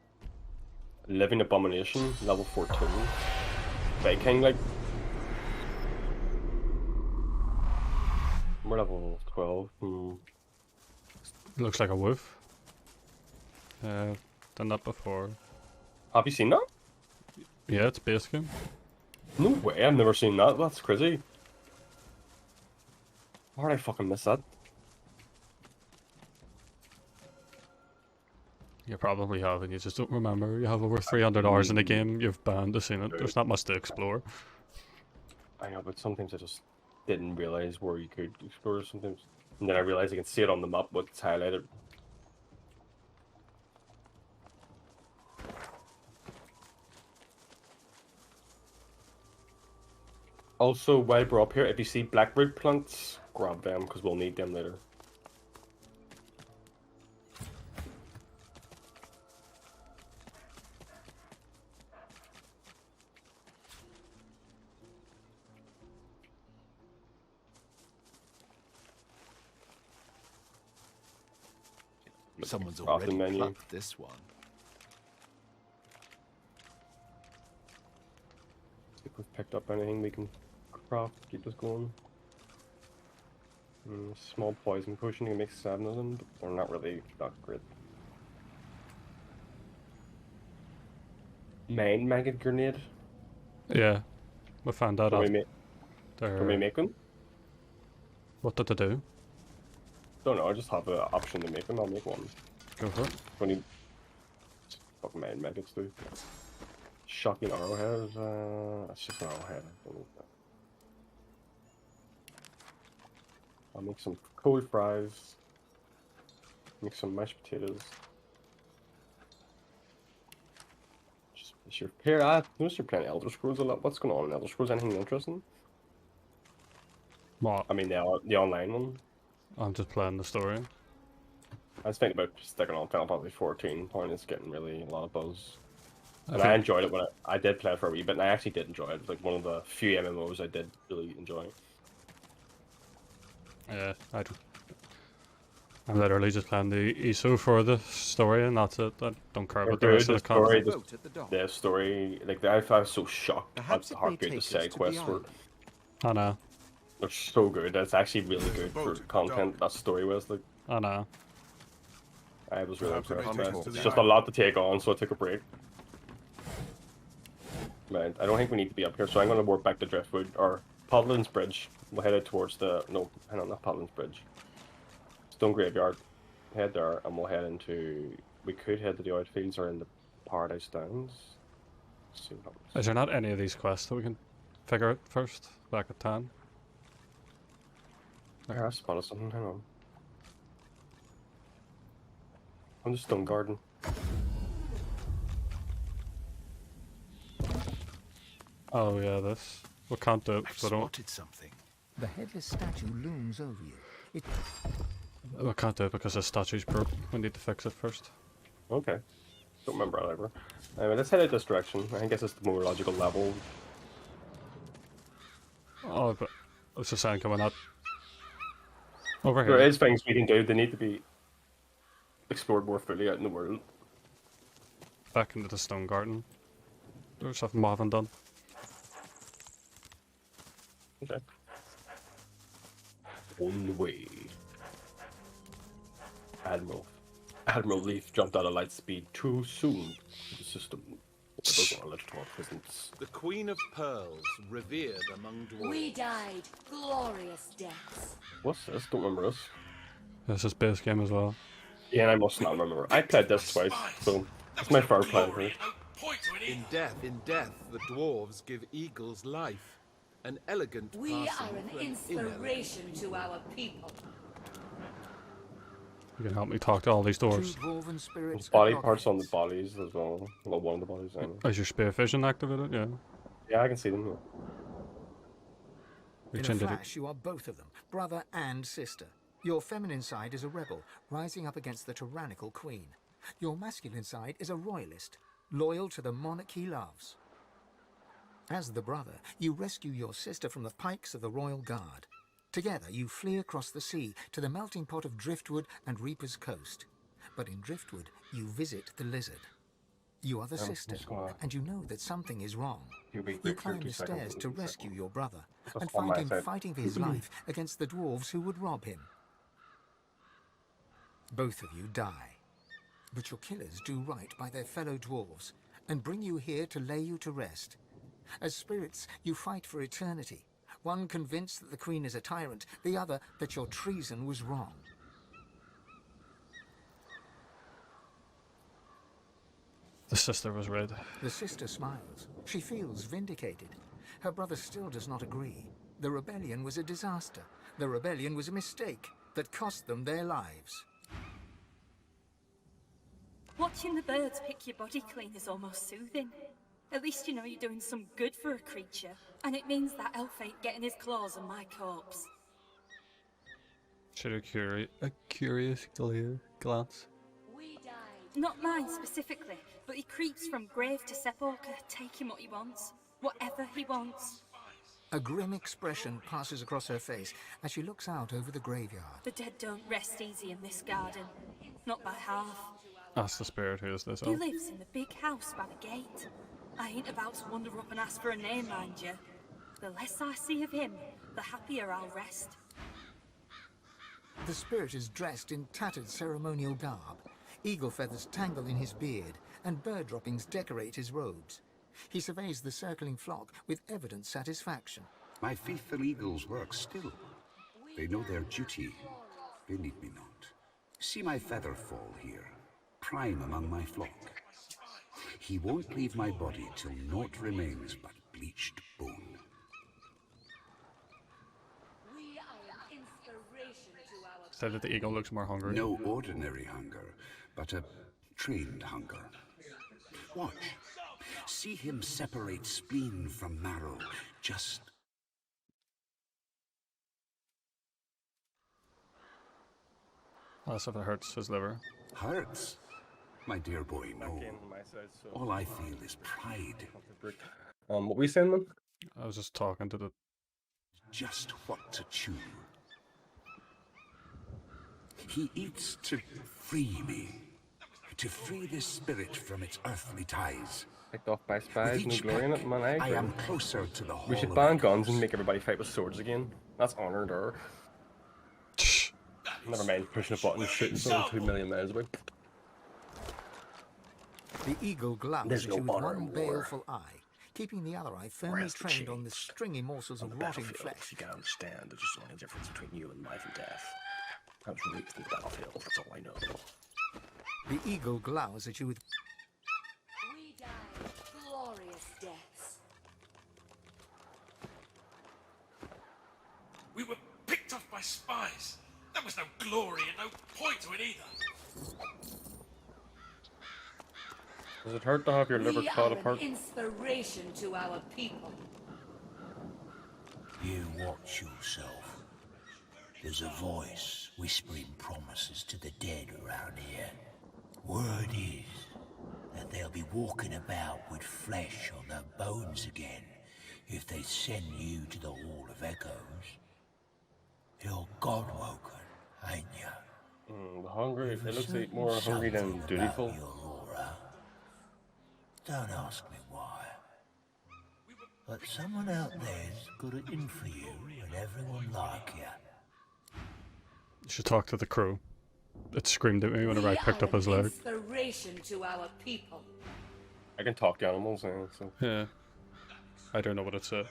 Living Abomination, level 14. Baking, like. We're level 12. Looks like a wolf. Done that before. Have you seen that? Yeah, it's base game. No way, I've never seen that. That's crazy. Why did I fucking miss that? You probably have, and you just don't remember. You have over 300 hours in the game, you've banned to seen it. There's not much to explore. I know, but sometimes I just didn't realize where you could explore sometimes. And then I realized I can see it on the map, but it's highlighted. Also, while we're up here, if you see blackroot plants, grab them, because we'll need them later. Someone's Crafting already menu. plucked this one. See if we've picked up anything we can craft, keep this going. Small poison potion, you can make 7 of them, but they're not really that great. Mind maggot grenade? Yeah, we found that out. Can we make them? What did they do? Don't know, I just have an option to make them, I'll make one. Go for it. fucking main maggots do. Shocking arrowhead. That's just an arrowhead. I'll make some cold fries. Make some mashed potatoes. Just your pair. I noticed you're playing Elder Scrolls a lot. What's going on in Elder Scrolls? Anything interesting? What? I mean, the online one. I'm just playing the story. I was thinking about sticking on Final Fantasy 14. Point is getting really a lot of buzz. And I enjoyed it when I did play it for a wee bit, and I actually did enjoy it. It was like one of the few MMOs I did really enjoy. Yeah, I'm literally just playing the ESO for the story, and that's it. I don't care about the rest of the content. The story, like I was so shocked at how good the side quests were. I know. They're so good. It's actually really good for content. That story was like. I know. I was really impressed. It's just a lot to take on, so I took a break. Man, I don't think we need to be up here, so I'm going to warp back to Driftwood or Podlands Bridge. We'll head out towards the hang on, not Podlands Bridge. Stone Graveyard. Head there, and we'll head into. We could head to the Outfields or in the Paradise Downs. Let's see what happens. Is there not any of these quests that we can figure out first back at town? I spotted something. Hang on. On the Stone Garden. Oh yeah, this. We can't do it. I've So don't. spotted something. The headless statue looms over you. We can't do it because the statue's broke. We need to fix it first. Okay. Don't remember that ever. Anyway, let's head out this direction. I think this is the more logical level. Oh, but it's a sign coming out. Over here. There is things we can do. They need to be explored more fully out in the world. Back into the Stone Garden. There's something we haven't done. Okay. On the way. Admiral Leaf jumped out of light speed too soon for the system. It doesn't want to let our presence. The Queen of Pearls, revered among dwarves. We died glorious deaths. What's this? Don't remember this. This is base game as well. Yeah, and I must not remember. I played this twice, so it's my third playthrough. In death, the dwarves give eagles life. An elegant We passing are an for inspiration to our people. You can help me talk to all these doors. There's body parts on the bodies as well. Well, one of the bodies, anyway. Is your spear vision activated? Yeah. Yeah, I can see them. In a flash, you are both of them, brother and sister. Your feminine side is a rebel, rising up against the tyrannical queen. Your masculine side is a royalist, loyal to the monarch he loves. As the brother, you rescue your sister from the pikes of the Royal Guard. Together, you flee across the sea to the melting pot of Driftwood and Reaper's Coast. But in Driftwood, you visit the lizard. You are the sister, and you know that something is wrong. You climb the stairs to rescue your brother, and find him fighting for his life against the dwarves who would rob him. Both of you die, but your killers do right by their fellow dwarves, and bring you here to lay you to rest. As spirits, you fight for eternity, one convinced that the Queen is a tyrant, the other that your treason was wrong. The sister was red. The sister smiles. She feels vindicated. Her brother still does not agree. The rebellion was a disaster. The rebellion was a mistake that cost them their lives. Watching the birds pick your body clean is almost soothing. At least you know you're doing some good for a creature, and it means that elf ain't getting his claws on my corpse. Should a curious glance? Not mine specifically, but he creeps from grave to sepulchre, taking what he wants. Whatever he wants. A grim expression passes across her face as she looks out over the graveyard. The dead don't rest easy in this garden. Not by half. That's the spirit who is this He elf. lives in the big house by the gate. I ain't about to wander up and ask for a name, mind you. The less I see of him, the happier I'll rest. The spirit is dressed in tattered ceremonial garb. Eagle feathers tangle in his beard, and bird droppings decorate his robes. He surveys the circling flock with evident satisfaction. My faithful eagles work still. They know their duty. They need me not. See my feather fall here, prime among my flock. He won't leave my body till naught remains but bleached bone. We are an inspiration to our Said that the eagle looks more hungry. No ordinary hunger, but a trained hunger. Watch. See him separate spleen from marrow, just... That's if it hurts his liver. Hurts? My dear boy, no. All I feel is pride. What were you saying, man? I was just talking to the... Just what to chew. He eats to free me. To free this spirit from its earthly ties. Picked off by spies, no glory in it, man. I am closer to the hall. We should ban guns and make everybody fight with swords again. That's honored, or... Never mind pushing a button and shooting someone 2 million miles away. The eagle glowers There's at no you with honor one in war. baleful eye, keeping the other eye firmly trained on the stringy morsels of rotting flesh. You can understand there's just only a difference between you and life and death. I was released from the battlefield, that's all I know. The eagle glowers at you with... We die glorious deaths. We were picked off by spies. There was no glory and no point to it either. Does it hurt to have your liver cut apart? We are an inspiration to our people. You watch yourself. There's a voice whispering promises to the dead around here. Word is that they'll be walking about with flesh on their bones again if they send you to the Hall of Echoes. You're God-woken, ain't you? The hungry, it looks like more hungry than dutiful. Don't ask me why. But someone out there's got it in for you and everyone like you. You should talk to the crew. It screamed at me whenever I picked up his leg. Inspiration to our people. I can talk to animals now, so... Yeah. I don't know what it said.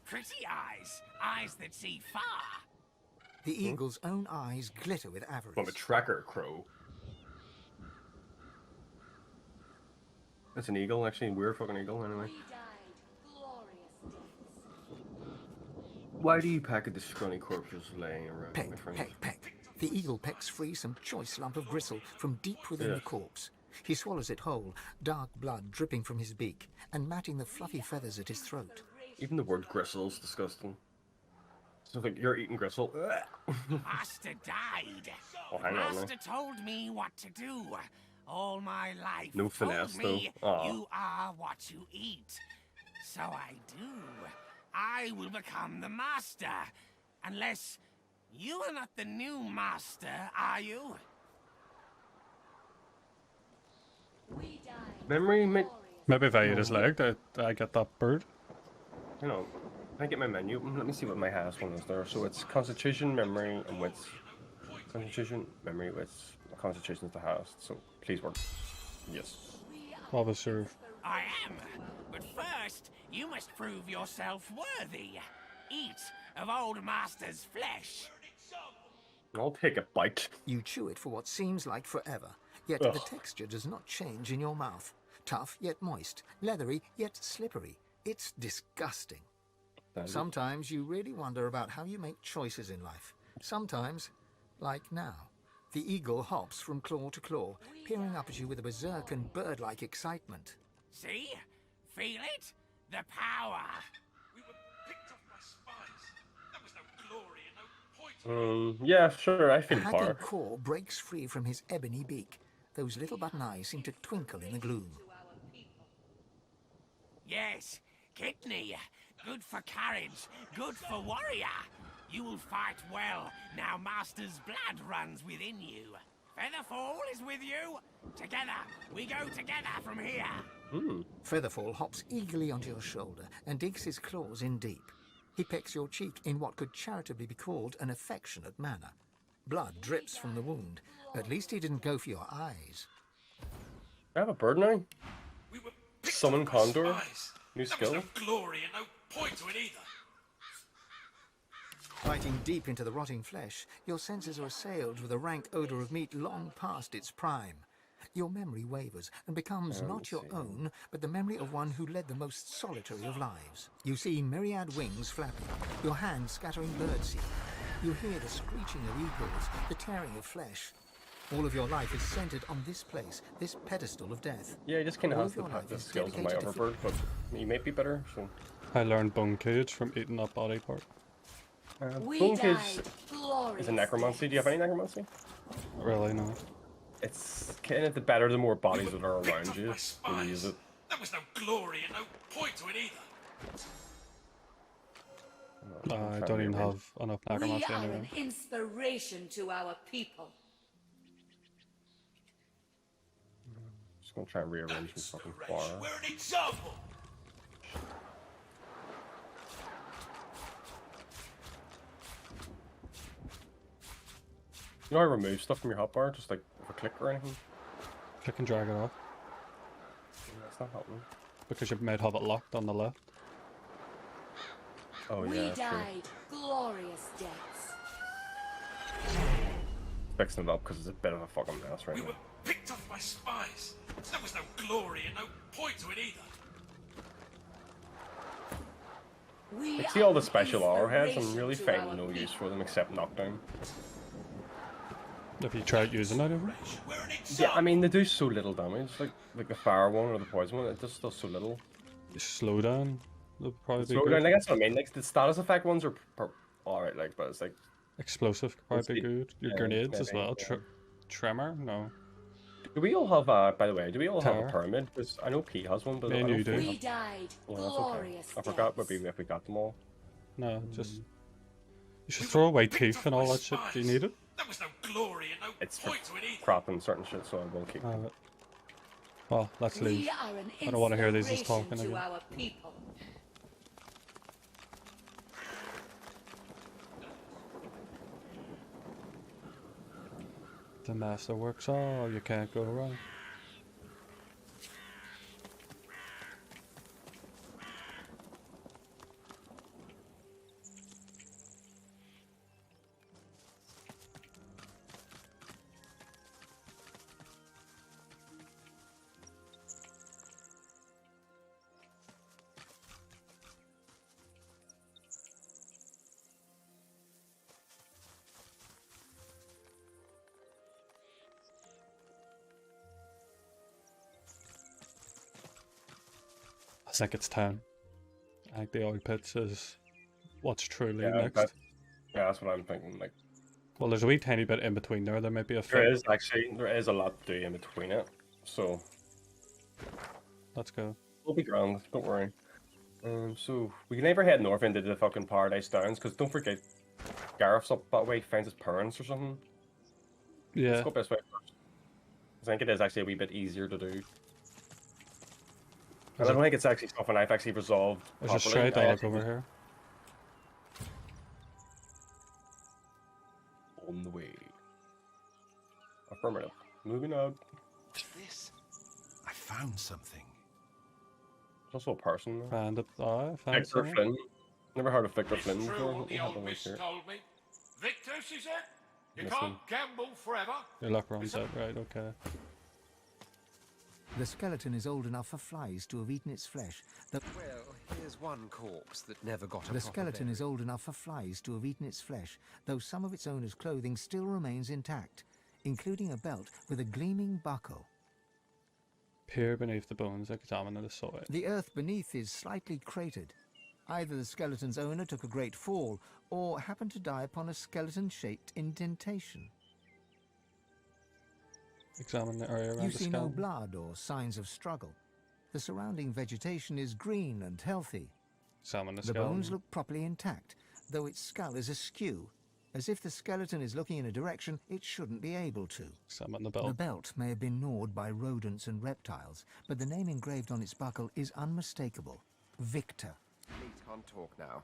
Pretty eyes. Eyes that see far. The eagle's own eyes glitter with avarice. From a tracker crow. That's an eagle, actually. Weird fucking eagle, anyway. Why do you pack at the scrawny corpses laying around, Peck, my friend? peck, peck. The eagle pecks free some choice lump of gristle from deep within the corpse. He swallows it whole, dark blood dripping from his beak, and matting the fluffy feathers at his throat. Even the word gristle's disgusting. So like, you're eating gristle. Master died. Oh, hang on, Master told me what to do. All my life. No finesse, told me though. Aw. You are what you eat. So I do. I will become the master. Unless you are not the new master, are you? Memory, Maybe if I eat his leg, I get that bird. you know, can I get my menu? Let me see what my highest one is there. So it's Constitution, Memory, and Wits. Constitution, Memory, Wits. Constitution is the highest, so please work. Yes. Officer. I am. But first, you must prove yourself worthy. Eat of old master's flesh. I'll take a bite. You chew it for what seems like forever, yet Ugh. the texture does not change in your mouth. Tough yet moist, leathery yet slippery. It's disgusting. Sometimes you really wonder about how you make choices in life. Sometimes, like now, the eagle hops from claw to claw, peering up at you with a berserk and bird-like excitement. See? Feel it? The power. We were picked off by spies. There was no glory and no point. Yeah, sure, I feel A power. haggard caw breaks free from his ebony beak. Those little button eyes seem to twinkle in the gloom. Yes, kidney. Good for courage. Good for warrior. You will fight well. Now Master's blood runs within you. Featherfall is with you. Together. We go together from here. Featherfall hops eagerly onto your shoulder and digs his claws in deep. He pecks your cheek in what could charitably be called an affectionate manner. Blood drips from the wound. At least he didn't go for your eyes. I have a bird now. Summon Condor. New There was skill. no glory and no point to it either. Biting deep into the rotting flesh, your senses are assailed with a rank odour of meat long past its prime. Your memory wavers and becomes not your own, but the memory of one who led the most solitary of lives. You see myriad wings flapping, your hands scattering birdseed. You hear the screeching of eagles, the tearing of flesh. All of your life is centered on this place, this pedestal of death. Yeah, I just kind of have to have the skills of my overbird, but he might be better, so... I learned bone cage from eating that body part. Bone cage is a necromancy. Do you have any necromancy? Not really, no. It's kind of the better the more bodies that are around you when you use it. There was no glory and no point to it either. I don't even have enough We necromancy are an anyway. inspiration to our people. Just gonna try and rearrange my fucking bar. We're an example. You know how I remove stuff from your hotbar, just like with a click or anything? Click and drag it off. Yeah, that's not happening. Because you've made have it locked on the left. Oh We yeah, died glorious deaths. fixing it up because it's a bit of a fucking mess right We now. were picked off by spies. There was no glory and no point to it either. I see all the special arrowheads. I'm really finding no use for them except knockdown. Have you tried using it ever? Yeah, I mean they do so little damage. Like the fire one or the poison one, it just does so little. Slow down. That'd probably be Slow good. down, like, that's what I mean. Like the status effect ones are alright, like, but it's like Explosive could probably be good. Your yeah, grenades as maybe, well. yeah. Tremor? No. Do we all have by the way, do we all have a Tower. pyramid? Because I know Pete has one, but Me I and don't you do. think We we have... died Yeah, that's okay. glorious I forgot deaths. maybe if we got them all. No, just... You should throw away teeth and all that shit. Do you need it? There was no glory and no It's for point to it either. crap and certain shit, so I will keep them. Well, let's leave. We are an I don't want to hear these just inspiration talking to again. our people. The master works all, you can't go wrong. I think it's 10. I think the oil pits is what's truly next. Yeah, that's what I'm thinking. Like, Well, there's a wee tiny bit in between there. There might be a there fit. is actually a lot to do in between it, so Let's go. we'll be grand. Don't worry. So we can either head north into the fucking Paradise Downs, because don't forget, Gareth's up that way, finds his parents or something. Yeah. Let's go this way first. I think it is actually a wee bit easier to do. And I don't think it's actually something I've actually resolved There's a properly. stray I dog actually over just- here. On the way. Affirmative. Moving up. This. I found something. There's also a person there. Found it. Oh, I found Victor someone. Flynn. Never heard of Victor It's Flynn true before. what We the have old one miss here. told me. Victor, she said, you Listen. can't gamble forever. Your luck runs out, right? Okay. The skeleton is old enough for flies to have eaten its flesh. Well, here's one corpse that never got a The proper skeleton burial. is old enough for flies to have eaten its flesh, though some of its owner's clothing still remains intact, including a belt with a gleaming buckle. Peer beneath the bones, examining the soil. The earth beneath is slightly cratered. Either the skeleton's owner took a great fall, or happened to die upon a skeleton-shaped indentation. Examine the area around You the see no skeleton. blood or signs of struggle. The surrounding vegetation is green and healthy. Examine the The skeleton. bones look properly intact, though its skull is askew, as if the skeleton is looking in a direction it shouldn't be able to. Examine the The belt. belt may have been gnawed by rodents and reptiles, but the name engraved on its buckle is unmistakable. Victor. Meat can't talk now.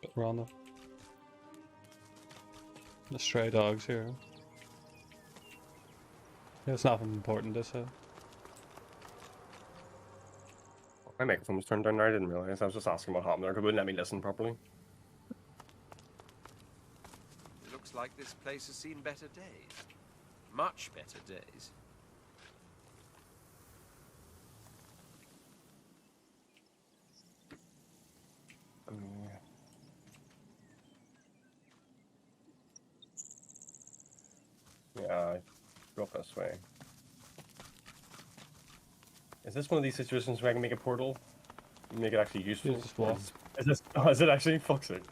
Bit random. The stray dogs here. Yeah, it's nothing important, is it? My microphone was turned down there, I didn't realise. I was just asking what happened there, because it wouldn't let me listen properly. It looks like this place has seen better days. Much better days. Yeah, go up this way. Is this one of these situations where I can make a portal? Make it actually useful? Is this? Oh, is it actually? Fuck's sake.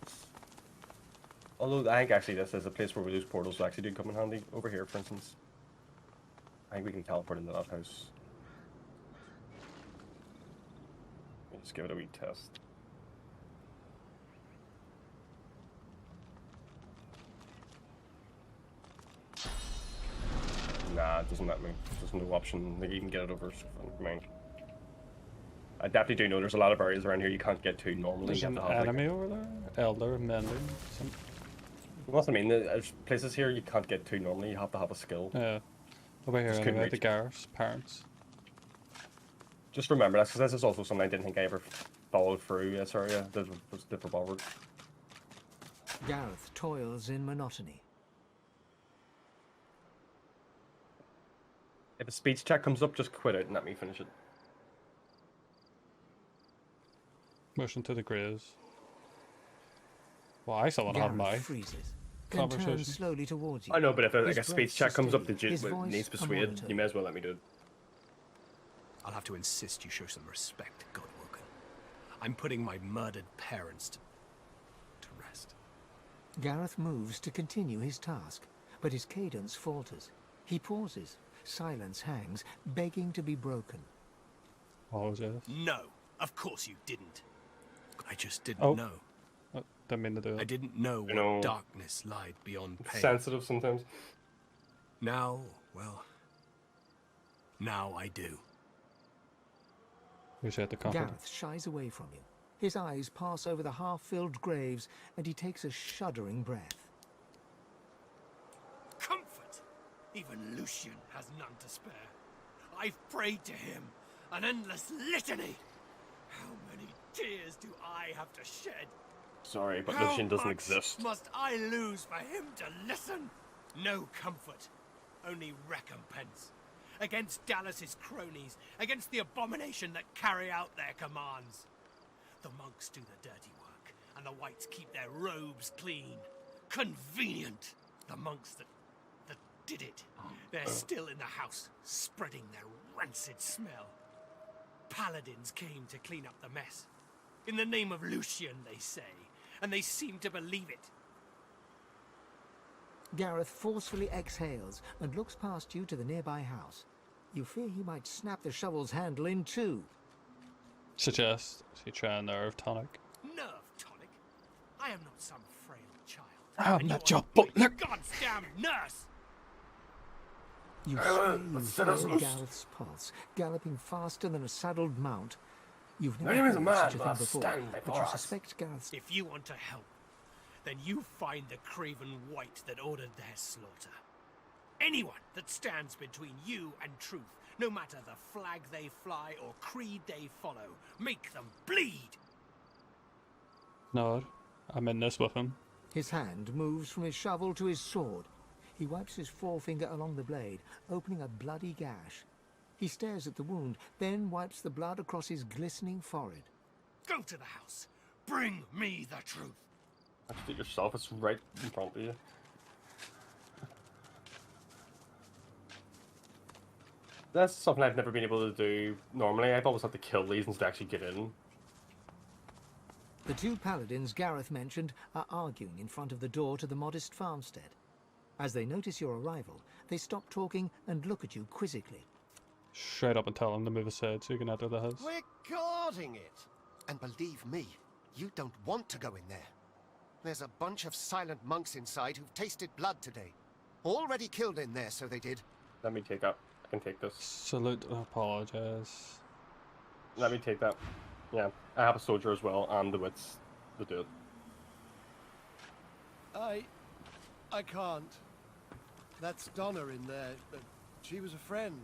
Although I think actually this is a place where we use portals will actually do come in handy. Over here, for instance. I think we can teleport into that house. Let's give it a wee test. Nah, it doesn't let me. There's no option that you can get it over. So mind. I definitely do know there's a lot of areas around here you can't get to normally. There's an enemy over there? Elder, mending. That's what I mean. There's places here you can't get to normally. You have to have a skill. Yeah. Over here, anyway, the Gareth's parents. Just remember that, because this is also something I didn't think I ever followed through. Yeah, sorry, yeah, this was different forward. Gareth toils in monotony. If a speech check comes up, just quit it and let me finish it. Motion to the graves. Well, I still want to have my conversation. Slowly towards you. I know, but if like a speech check comes up that needs persuade, you may as well let me do it. I'll have to insist you show some respect, God.14. I'm putting my murdered parents to rest. Gareth moves to continue his task, but his cadence falters. He pauses. Silence hangs, begging to be broken. What was it? No, of course you didn't. I just didn't know. Didn't mean to do it. I didn't know what darkness lied beyond pain. Sensitive sometimes. Now, well, now I do. Gareth shies away from you. His eyes pass over the half-filled graves, and he takes a shuddering breath. Comfort! Even Lucian has none to spare. I've prayed to him, an endless litany. How many tears do I have to shed? Sorry, but Lucian doesn't exist. Must I lose for him to listen? No comfort, only recompense. Against Dallas's cronies, against the abomination that carry out their commands. The monks do the dirty work, and the whites keep their robes clean. Convenient. The monks that did it. They're still in the house, spreading their rancid smell. Paladins came to clean up the mess. In the name of Lucian, they say, and they seem to believe it. Gareth forcefully exhales and looks past you to the nearby house. You fear he might snap the shovel's handle in two. Suggest he try a nerve tonic. Nerve tonic? I am not some frail child. I'm not your butler. Goddamn nurse! You feel Gareth's pulse, galloping faster than a saddled mount. You've never heard such a thing before, but you suspect Gareth's... If you want to help, then you find the craven wight that ordered their slaughter. Anyone that stands between you and truth, no matter the flag they fly or creed they follow, make them bleed! No, I'm in this with him. His hand moves from his shovel to his sword. He wipes his forefinger along the blade, opening a bloody gash. He stares at the wound, then wipes the blood across his glistening forehead. Go to the house. Bring me the truth. Actually, yourself, it's right in front of you. That's something I've never been able to do normally. I've always had to kill these instead to actually get in. The two paladins Gareth mentioned are arguing in front of the door to the modest farmstead. As they notice your arrival, they stop talking and look at you quizzically. Straight up and tell him to move aside so you can enter the house. We're guarding it. And believe me, you don't want to go in there. There's a bunch of silent monks inside who've tasted blood today. Already killed in there, so they did. Let me take that. I can take this. Salute and apologize. Let me take that. Yeah, I have a soldier as well, and the wits to do it. I can't. That's Donna in there. She was a friend.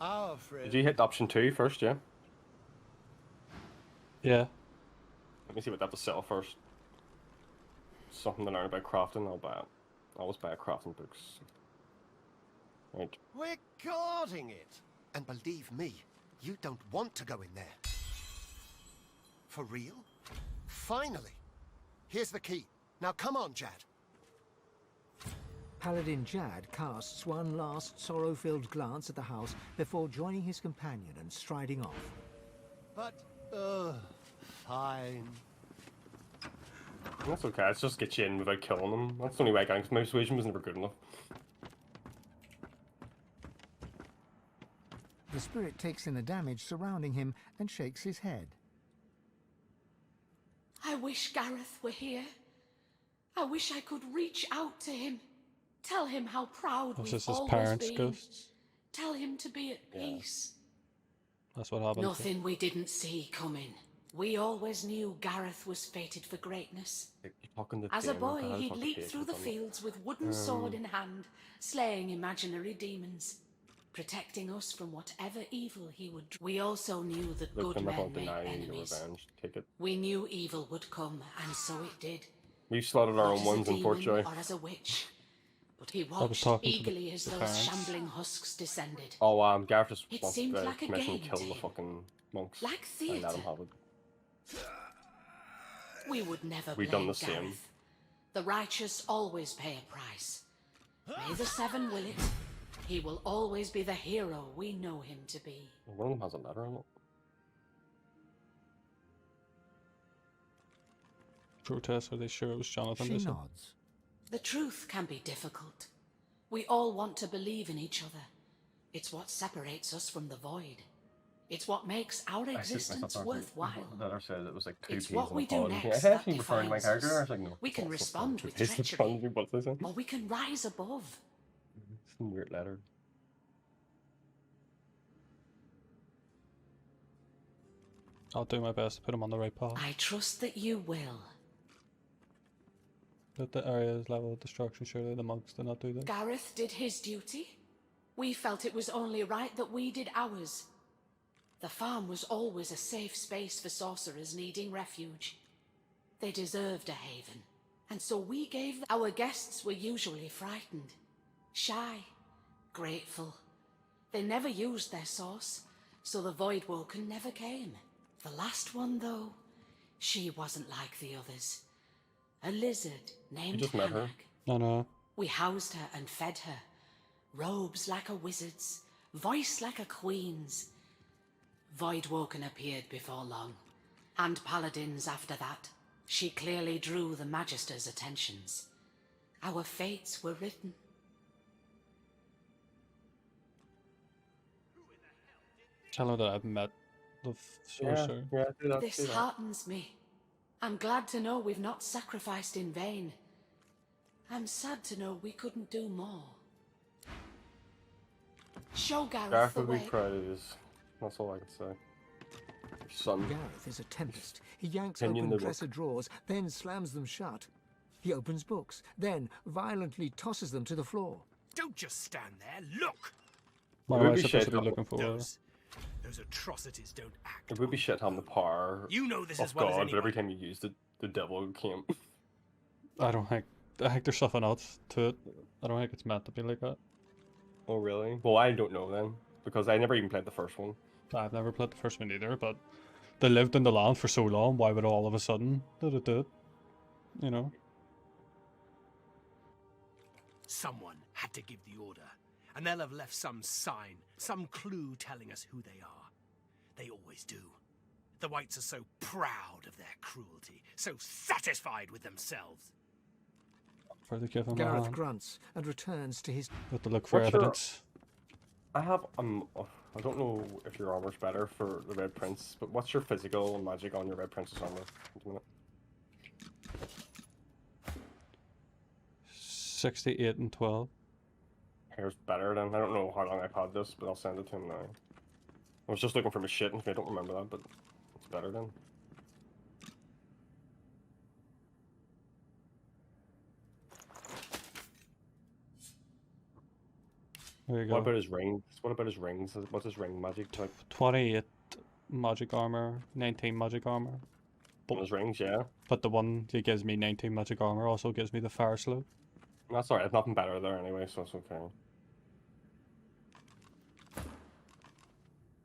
Our friend. Did you hit option 2 first, yeah? Yeah. Let me see what they have to sell first. Something to learn about crafting, I'll buy it. I always buy crafting books. Right. We're guarding it. And believe me, you don't want to go in there. For real? Finally! Here's the key. Now come on, Jad. Paladin Jad casts one last sorrow-filled glance at the house before joining his companion and striding off. But, fine. That's okay, let's just get you in without killing them. That's the only way I can, because my persuasion was never good enough. The spirit takes in the damage surrounding him and shakes his head. I wish Gareth were here. I wish I could reach out to him. Tell him how proud Was we've this his always parents' been. ghosts? Tell him to be at peace. That's what happened. Nothing we didn't see coming. We always knew Gareth was fated for greatness. As a boy, he'd leap through the fields with wooden sword in hand, slaying imaginary demons, protecting us from whatever evil he would. We also knew that good men made enemies. We knew evil would come, and so it did. We've slaughtered our own ones, unfortunately. Or as a witch. But he watched eagerly as those shambling husks descended. Oh, Gareth just It wants seemed the like a commission game to kill to the him. fucking monks. Like And let theatre. him have it. We would never We've blame done the same. Gareth. The righteous always pay a price. May the Seven will it. He will always be the hero we know him to be. One of them has a letter on it. Protest, are they sure it was Jonathan? She this one? nods. The truth can be difficult. We all want to believe in each other. It's what separates us from the void. It's what makes our existence worthwhile. The letter said it was like 2 It's peas what in we a do pod. next Yeah, that actually referring to my defines character. us. I was like, no. We can respond with It's treachery, funny, what's this? or we can rise above. Some weird letter. I'll do my best to put him on the right path. I trust that you will. That the area is level of destruction, surely the monks did not do this. Gareth did his duty. We felt it was only right that we did ours. The farm was always a safe space for sorcerers needing refuge. They deserved a haven, and so we gave them. Our guests were usually frightened, shy, grateful. They never used their source, so the Voidwoken never came. The last one, though, she wasn't like the others. A lizard named just met her. Farhang. No, no. We housed her and fed her. Robes like a wizard's, voice like a queen's. Voidwoken appeared before long, and paladins after that. She clearly drew the Magister's attentions. Our fates were written. Tell her that I've met the sorcerer. This heartens me. I'm glad to know we've not sacrificed in vain. I'm sad to know we couldn't do more. Show Gareth Gareth the would be way. proud of this. That's all I can say. Son. Gareth is a tempest. He yanks Opinion open the book. dresser drawers, then slams them shut. He opens books, then violently tosses them to the floor. Don't just stand there. Look! Why It would am I be supposed shit. to be looking for? Those atrocities don't act. It would be shit having the power You know this of as well as God, but every anyone. time you used it, the devil came. I think there's something else to it. I don't think it's meant to be like that. Oh, really? Well, I don't know then, because I never even played the first one. I've never played the first one either, but they lived in the land for so long, why would all of a sudden do it? You know? Someone had to give the order, and they'll have left some sign, some clue telling us who they are. They always do. The Whites are so proud of their cruelty, so satisfied with themselves. For the give him a Gareth hand. grunts and returns to his... Have to look for What's your- evidence. I have I don't know if your armor's better for the Red Prince, but what's your physical and magic on your Red Prince's armor? Wait a minute. 68 and 12. Hair's better then. I don't know how long I've had this, but I'll send it to him now. I was just looking for my shit, and I don't remember that, but it's better then. There you go. What about his rings? What about his rings? What's his ring magic type? 28 magic armor, 19 magic armor. But those rings, yeah. But the one that gives me 19 magic armor also gives me the fire slope. That's alright, there's nothing better there anyway, so it's okay.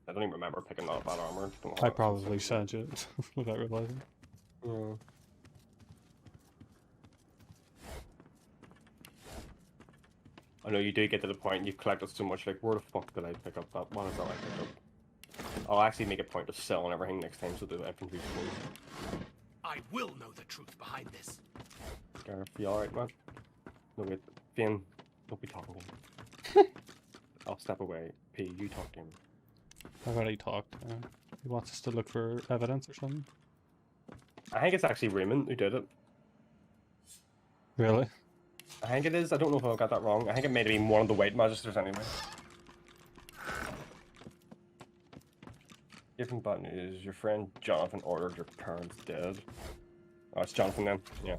I don't even remember picking up that armor. I probably sent it without realizing. Yeah. I know you do get to the point you've collected so much, like, where the fuck did I pick up that? What is that I picked up? I'll actually make a point of selling everything next time so that infantry's full. I will know the truth behind this. Gareth, you alright, man? No, wait. Finn, don't be talking to him. I'll step away. P, you talk to him. I've already talked. He wants us to look for evidence or something. I think it's actually Raymond who did it. Really? I think it is. I don't know if I got that wrong. I think it may have been one of the White Magisters anyway. Giving bad news. Your friend Jonathan ordered your parents dead. Oh, it's Jonathan then. Yeah.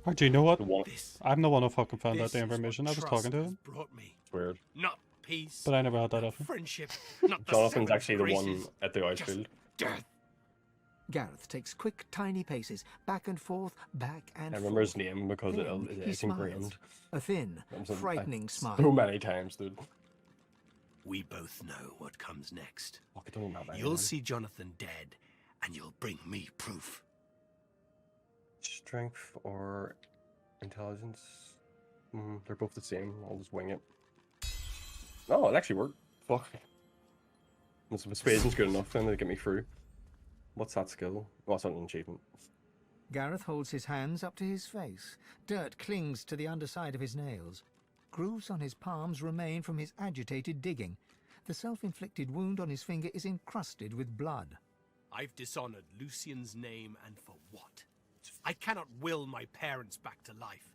Oh, do you know what? This, I'm the one who fucking found out the information. I was talking to him. Brought me. It's weird. Not peace. But I never had that happen. Friendship. Not the Jonathan's seven actually the one graces, at the outfield. Death. Gareth takes quick, tiny paces, back and forth, back and forth. I remember his name because Then he it's smiles. ingrained. A thin, frightening smile. So many times, dude. We both know what comes next. Oh, I don't even have that You'll name. see Jonathan dead, and you'll bring me proof. Strength or intelligence? They're both the same. I'll just wing it. Oh, it actually worked. Fuck. If persuasion's good enough then to get me through. What's that skill? Oh, it's not an achievement. Gareth holds his hands up to his face. Dirt clings to the underside of his nails. Grooves on his palms remain from his agitated digging. The self-inflicted wound on his finger is encrusted with blood. I've dishonored Lucian's name, and for what? I cannot will my parents back to life.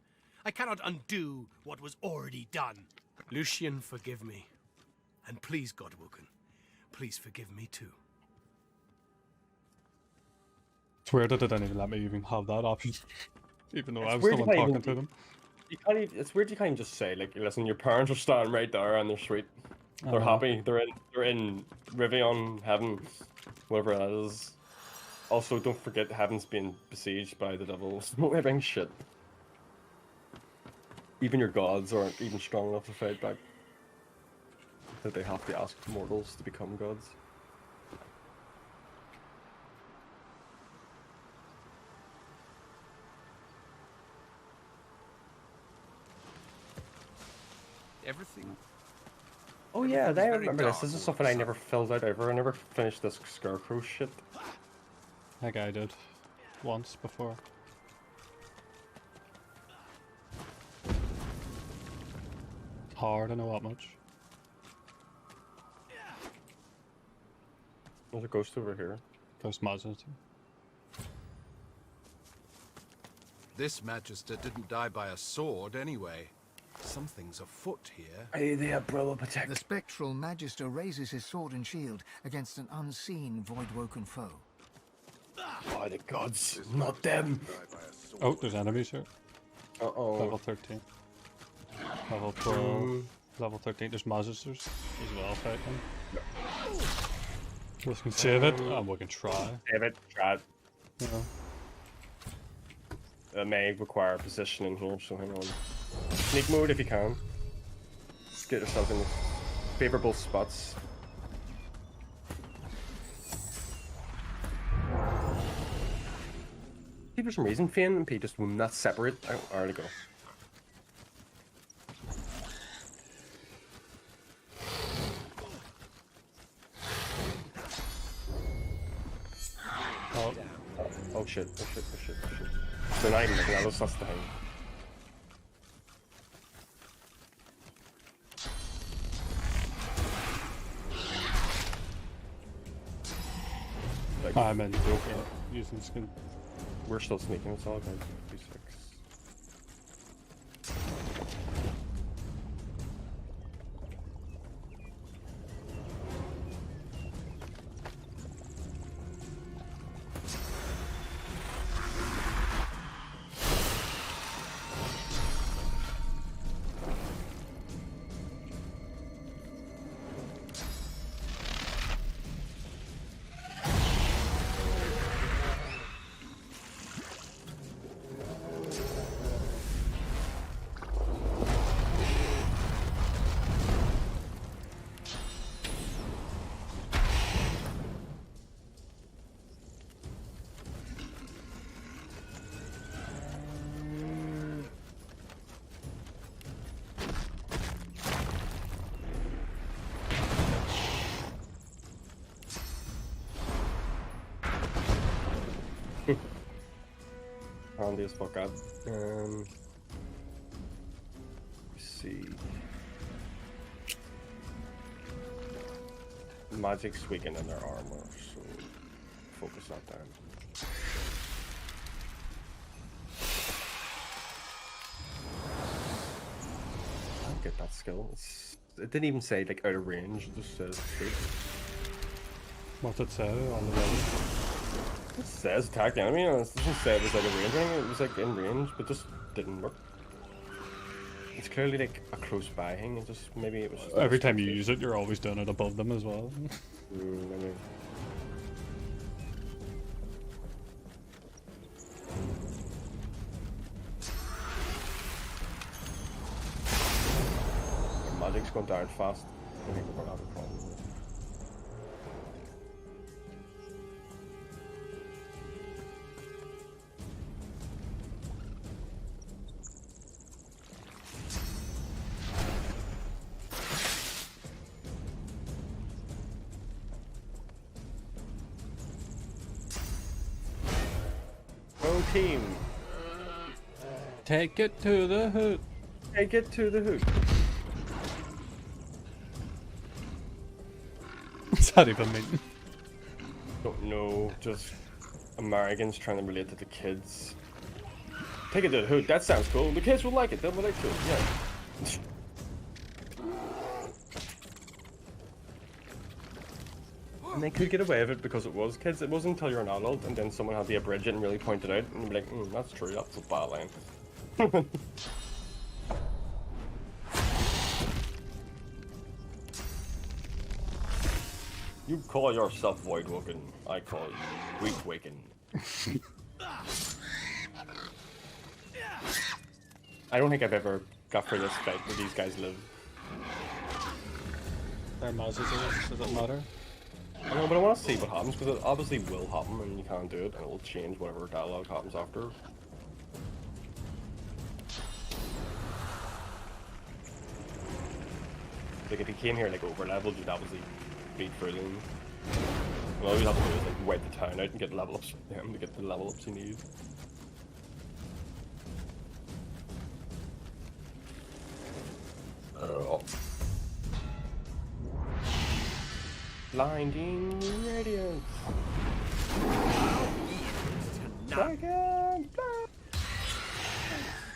I cannot undo what was already done. Lucian, forgive me. And please, God.14, please forgive me too. It's weird that they didn't even let me even have that option. Even though I was the weird one you can't talking even- to them. You can't even, it's weird you can't even just say, like, listen, your parents are standing right there and they're sweet. They're happy. They're in Rivion heaven, whatever that is. Also, don't forget heaven's being besieged by the devils. Don't everything shit. Even your gods aren't even strong enough to fight back. That they have to ask mortals to become gods. Everything. Oh yeah, I Everything's very remember this. dark This is all of something a I never filled out ever. I never finished this scarecrow shit. That guy did. Once before. Hard, I know that much. There's a ghost over here. Ghost Magister. This Magister didn't die by a sword anyway. Something's afoot here. Hey there, brother, protect. The spectral Magister raises his sword and shield against an unseen Voidwoken foe. By the gods, not them. Oh, there's enemies here. Uh-oh. Level 13. Level 12. Level 13. There's Magisters as well fighting. We can save it, and we can try. Save it, try it. Yeah. It may require positioning here, so hang on. Sneak mode if you can. Just get yourself in favorable spots. See, for some reason, Finn and P just will not separate. Oh, already go. Oh shit, oh shit, oh shit, oh shit. They're not even looking at us, that's the thing. Like, I'm in. Using skin. We're still sneaking, it's all good. 2-6. Handy as fuck up. Let's see. Magic's weakened in their armor, so focus that down. I don't get that skill. It didn't even say like out of range, it just says shoot. What's it say on the level? It says attack the enemy, and it doesn't say it was out of range or anything. It was like in range, but just didn't work. It's clearly like a close by thing, and just maybe it was just Every time you use it, you're always doing it above them as well. Maybe. Magic's gone down fast. I think we're gonna have a problem. Go team! Take it to the hoot! Take it to the hoot! What's that even mean? Don't know, just Americans trying to relate to the kids. Take it to the hoot, that sounds cool. The kids will like it, they'll relate to it, yeah. And they could get away with it because it was kids. It wasn't until you're an adult and then someone had to abridge it and really point it out and be like, that's true, that's a bad line. You call yourself Void Woken, I call you Weak Waken. I don't think I've ever got through this fight where these guys live. They're mazes, does it matter? I know, but I want to see what happens, because it obviously will happen and you can't do it, and it will change whatever dialogue happens after. Like, if he came here like over-leveled, you'd obviously beat through them. And all you'd have to do is like wipe the town out and get level ups from him to get the level ups you need. Blinding radiance. Dragon!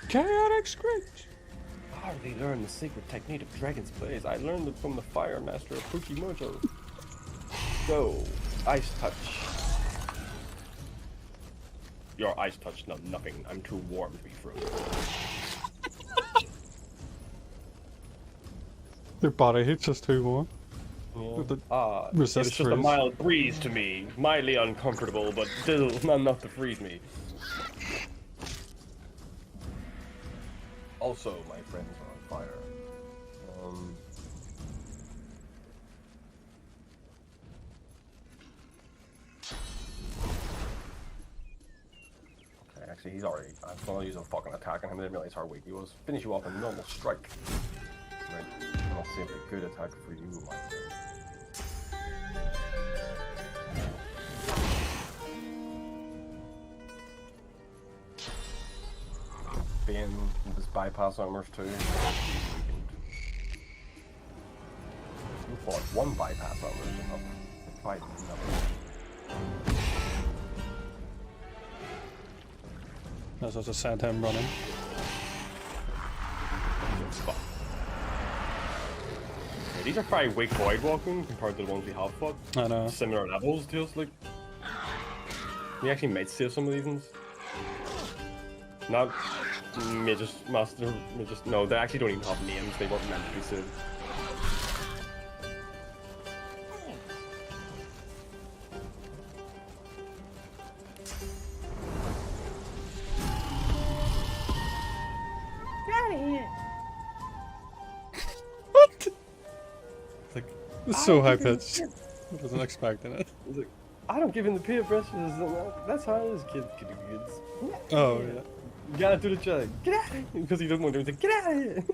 Chaotic screech! I already learned the secret technique of Dragon's Blaze. I learned it from the Fire Master of Pukimoto. Go, Ice Touch. Your Ice Touch does nothing. I'm too warm to be frozen. Their body heat's just too warm. It was just a mild breeze to me. Mildly uncomfortable, but still not enough to freeze me. Also, my friends are on fire. Okay, actually, he's already. I was gonna use a fucking attack on him. I didn't realize how weak he was. Finish you off a normal strike. Right. I'll save a good attack for you, my friend. Bane with his bypass armors too. You fought one bypass armor is enough. Fight another. That's what I just sent him running. Yeah, these are probably weak void walking compared to the ones we have fought. I know. Similar levels to us, like. We actually might save some of these ones. Not Magus Master, no, they actually don't even have names, they weren't meant to be saved. Get it! What? It's like, it's so high pitched. I wasn't expecting it. It's like, I don't give in the peer pressure. That's how it is, kids. Oh, yeah. You gotta do the job. Get out of here! Because he doesn't want to do it. Get out of here!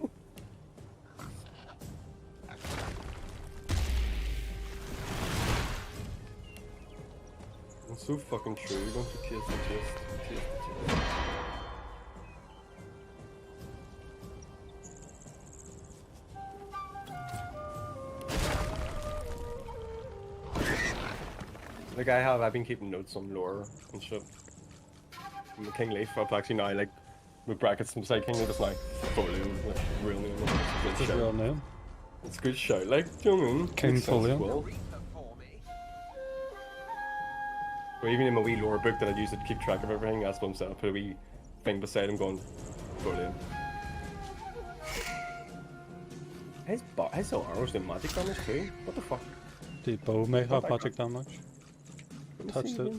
It's so fucking true. Don't you taste the taste. Like I've been keeping notes on lore and shit. From the Kingleaf, I've actually now like with brackets beside Kingleaf, it's now Folio, like real name. It's his real name. It's a good show, like, do you know what I mean? King Folio. Well, even in my wee lore book that I use to keep track of everything, that's what I'm saying. I put a wee thing beside him going, Folio. His arrows do magic damage too? What the fuck? The bow may have magic damage. Touched it.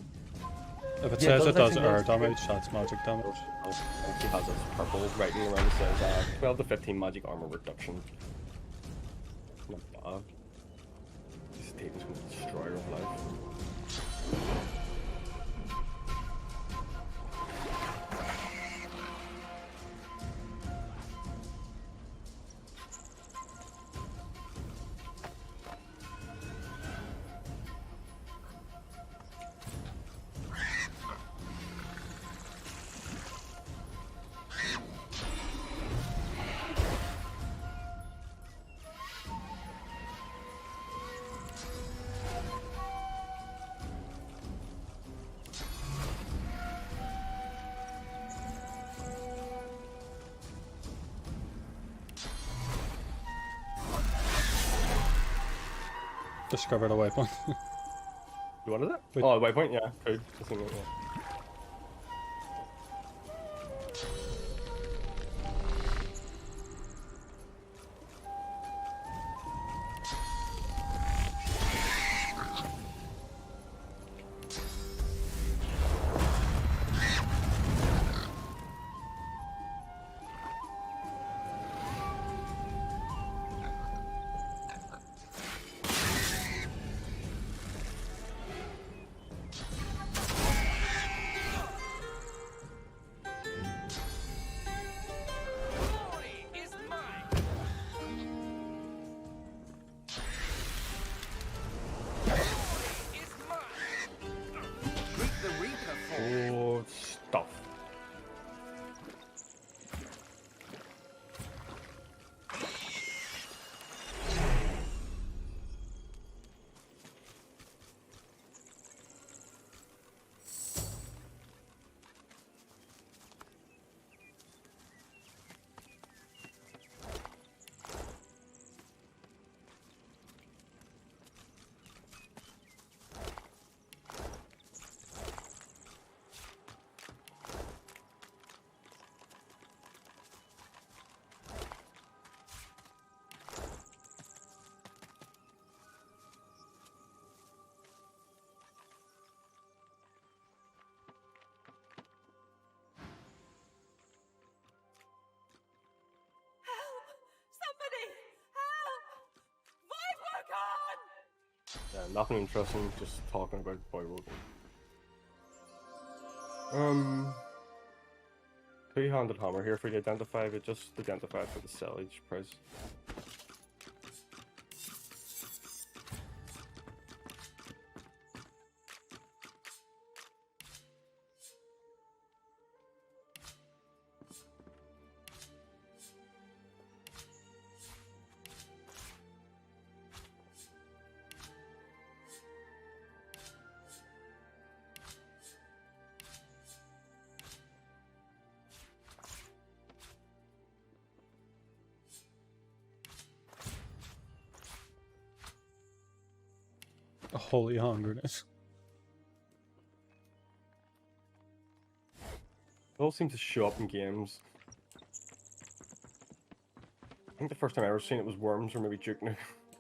If it Yeah, says it does air actually damage, that's magic damage. He has this purple writing around it says 12 to 15 magic armor reduction. Not bad. This Tatum's going to destroy her life. Discovered a waypoint. What is it? Oh, a waypoint? Yeah, cool. Just thinking, yeah. Oh, stuff. Yeah, nothing interesting, just talking about Boywood. Two-handed hammer here for you to identify, but just identify for the sellage price. A holy hungerness. It all seems to show up in games. I think the first time I ever seen it was Worms or maybe Duke Nukem.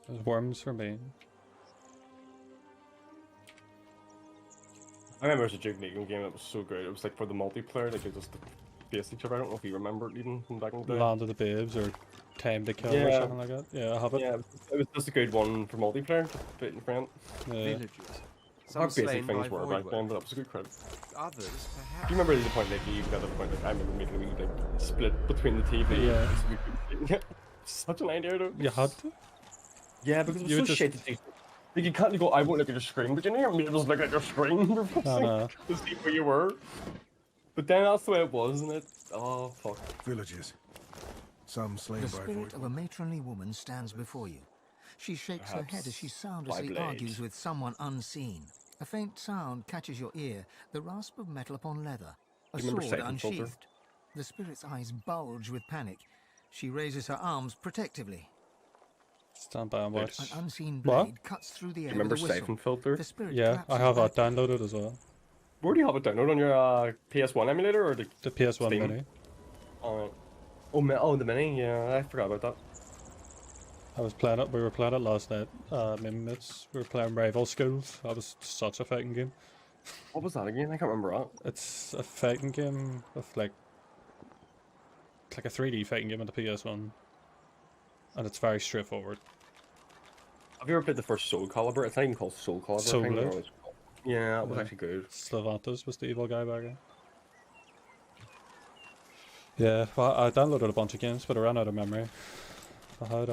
It was Worms for me. I remember it was a Duke Nukem game that was so great. It was like for the multiplayer, they could just face each other. I don't know if you remember it even from back in the day. Land of the Babes or Time to Kill or something like that. Yeah, I have it. Yeah, it was just a good one for multiplayer. Bit in front. Yeah. How basic things were back then, but that was a good credit. Others, perhaps. Do you remember the point like you got the point like I remember making a wee like split between the TV? Yeah. Such an idea though. You had to? Yeah, because it was You so would just- shit to do. Like, you can't go, I won't look at your screen, but you know your mate was looking at your screen know. to see where you were. But then that's the way it was, isn't it? Oh, fuck. Villagers. Some slain The by spirit void. of a matronly woman stands before you. She shakes her head as she soundlessly argues with someone unseen. A faint sound catches your ear, the rasp of metal upon leather, a sword unsheathed. The spirit's eyes bulge with panic. She raises her arms protectively. Stand by and watch. An unseen blade cuts through the air. Remember with a whistle. Siphon Filter? The spirit Yeah, I have that downloaded as well. Where do you have it downloaded? On your PS1 emulator or the PS1 Steam? Mini. Oh, the Mini? Yeah, I forgot about that. I was playing it, we were playing it last night. Me and mates, we were playing Rival Schools. That was such a fighting game. What was that again? I can't remember that. It's a fighting game with like... It's like a 3D fighting game on the PS1. And it's very straightforward. Have you ever played the first Soul Calibur? It's not even called Soul Calibur. Soul I think, Blade? or it's called- Yeah, it was actually good. Slavantas was the evil guy back then. Yeah, well, I downloaded a bunch of games, but I ran out of memory. I had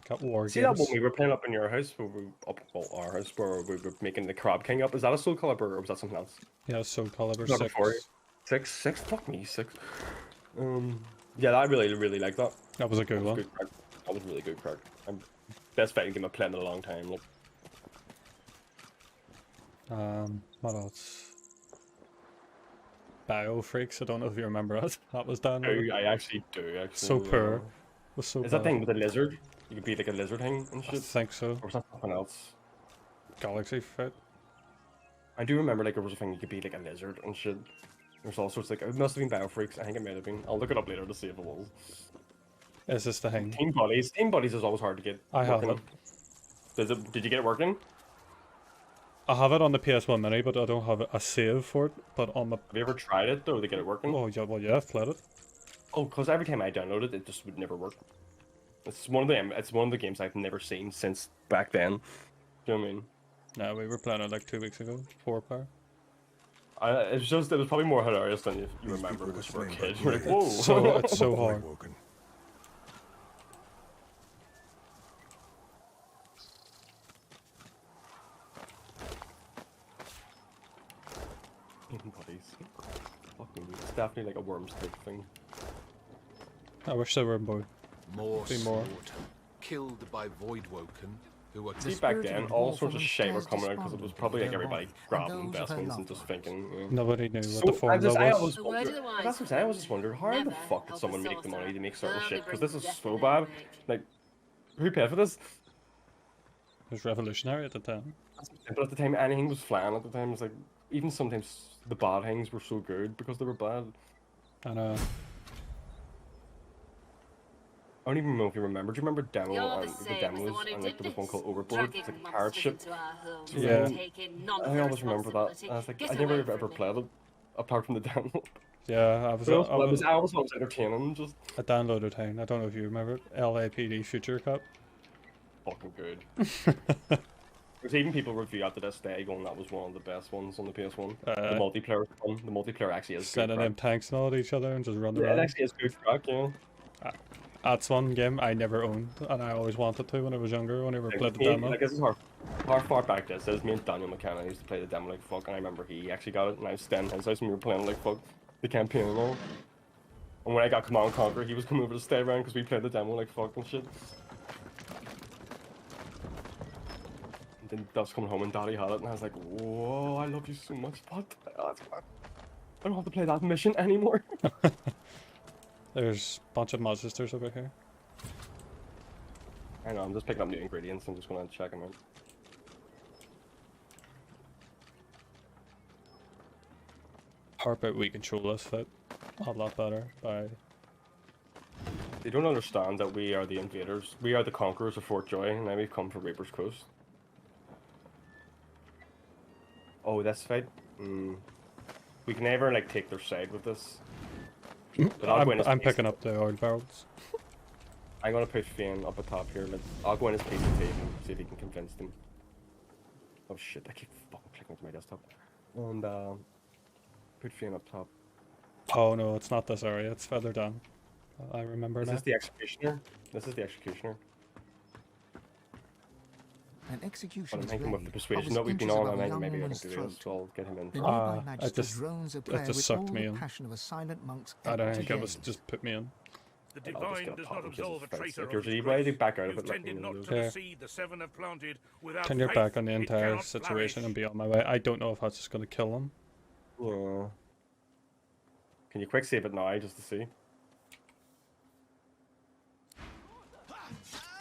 got war See games. that one we were playing up in your house, where our house, where we were making the Crab King up? Is that a Soul Calibur, or was that something else? Yeah, Soul Calibur Number 6. 6? Fuck me, 6. Yeah, I really liked that. That was a good one. That was really good crack. Best fighting game I've played in a long time. Like. What else? Biofreaks, I don't know if you remember it. That was down there. I actually do, actually. So poor. Was so Is bad. that thing with the lizard? You could be like a lizard thing and shit? I think so. Or was that something else? Galaxy Fit. I do remember like there was a thing you could be like a lizard and shit. There's all sorts like, it must have been Biofreaks, I think it might have been. I'll look it up later to see if it was. Is this the thing? Team Buddies is always hard to get. I have it. Did you get it working? I have it on the PS1 Mini, but I don't have a save for it. But on the... Have you ever tried it though to get it working? Oh yeah, well yeah, I've played it. Oh, because every time I download it, it just would never work. It's one of the games I've never seen since back then. Do you know what I mean? No, we were playing it like 2 weeks ago. 4-player. It was probably more hilarious than you remember when you were a kid. You're like, whoa! It's so hard. Buddies. Fucking, it's definitely like a worms type thing. I wish there were more. More Be slaughter. Killed by Voidwoken, who were... See, back then, all sorts of shit were coming out because it was probably like everybody grabbing investments and just thinking. Nobody knew what the formula was. I always wondered, that's what I always just wondered, how the fuck did someone make the money to make certain shit? Because this is so bad. Like, who paid for this? It was revolutionary at the time. But at the time, anything was flying at the time. It was like, even sometimes the bad things were so good because they were bad. I know. I don't even know if you remember. Do you remember demo and the demos and like there was one called Overboard? It's like a pirate ship. Yeah. I always remember that. I was like, I never ever played it apart from the demo. Yeah, I was always entertaining. Just a downloaded thing. I don't know if you remember it. LAPD Future Cup. Fucking good. There's even people review out to this day going that was one of the best ones on the PS1. The multiplayer was fun. The multiplayer actually is sending them tanks and all at each other and just running around. It actually is good crack, yeah. That's one game I never owned, and I always wanted to when I was younger, whenever I played the demo. Like, this is how far back this is. Me and Daniel McKenna used to play the demo like fuck, and I remember he actually got it, and I was staying in his house and we were playing like fuck, the campaign and all. And when I got Command & Conquer, he was coming over to stay around because we played the demo like fuck and shit. And then Duff's coming home and Daddy had it, and I was like, whoa, I love you so much, but I don't have to play that mission anymore. There's a bunch of mod sisters over here. I know, I'm just picking up new ingredients. I'm just gonna check them out. Harp out we control this fit a lot better by... They don't understand that we are the invaders. We are the conquerors of Fort Joy, and now we've come for Reaper's Coast. Oh, this fight? We can never, like, take their side with this. But I'm picking up the oil barrels. I'm gonna put Fane up atop here. I'll go in his PCP and see if he can convince them. Oh shit, I keep fucking clicking to my desktop. And put Fane up top. Oh no, it's not this area, it's further down. I remember now. Is this the Executioner? This is the Executioner. An But executioner's I'm thinking with the blade persuasion hovers that we've been inches on, above I a think young maybe I can woman's do throat. this. So I'll get him in. The For nearby it magister just- drones a it prayer just with sucked all me the in. passion of a silent monk's I don't empty think it was gaze. just put me in. The I'll just divine get a does pop not in case absolve a it's offensive. traitor If of there's his anybody grace. back out of You've it, let me tended know. not to Yeah. the seed the seven have planted. Without Can you faith, back on the it entire cannot situation flourish. and be on my way? I don't know if that's just going to kill him. Yeah. Can you quick save it now just to see?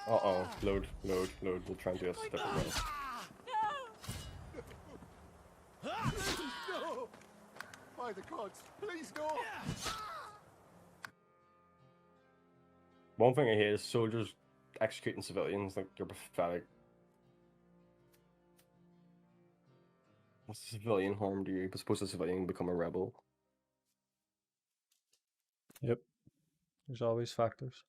Uh-oh. Load. We'll try and do a different way. No! By the gods, please no! One thing I hate is soldiers executing civilians. Like, you're pathetic. What's the civilian harm to you? But suppose a civilian become a rebel. Yep. There's always factors.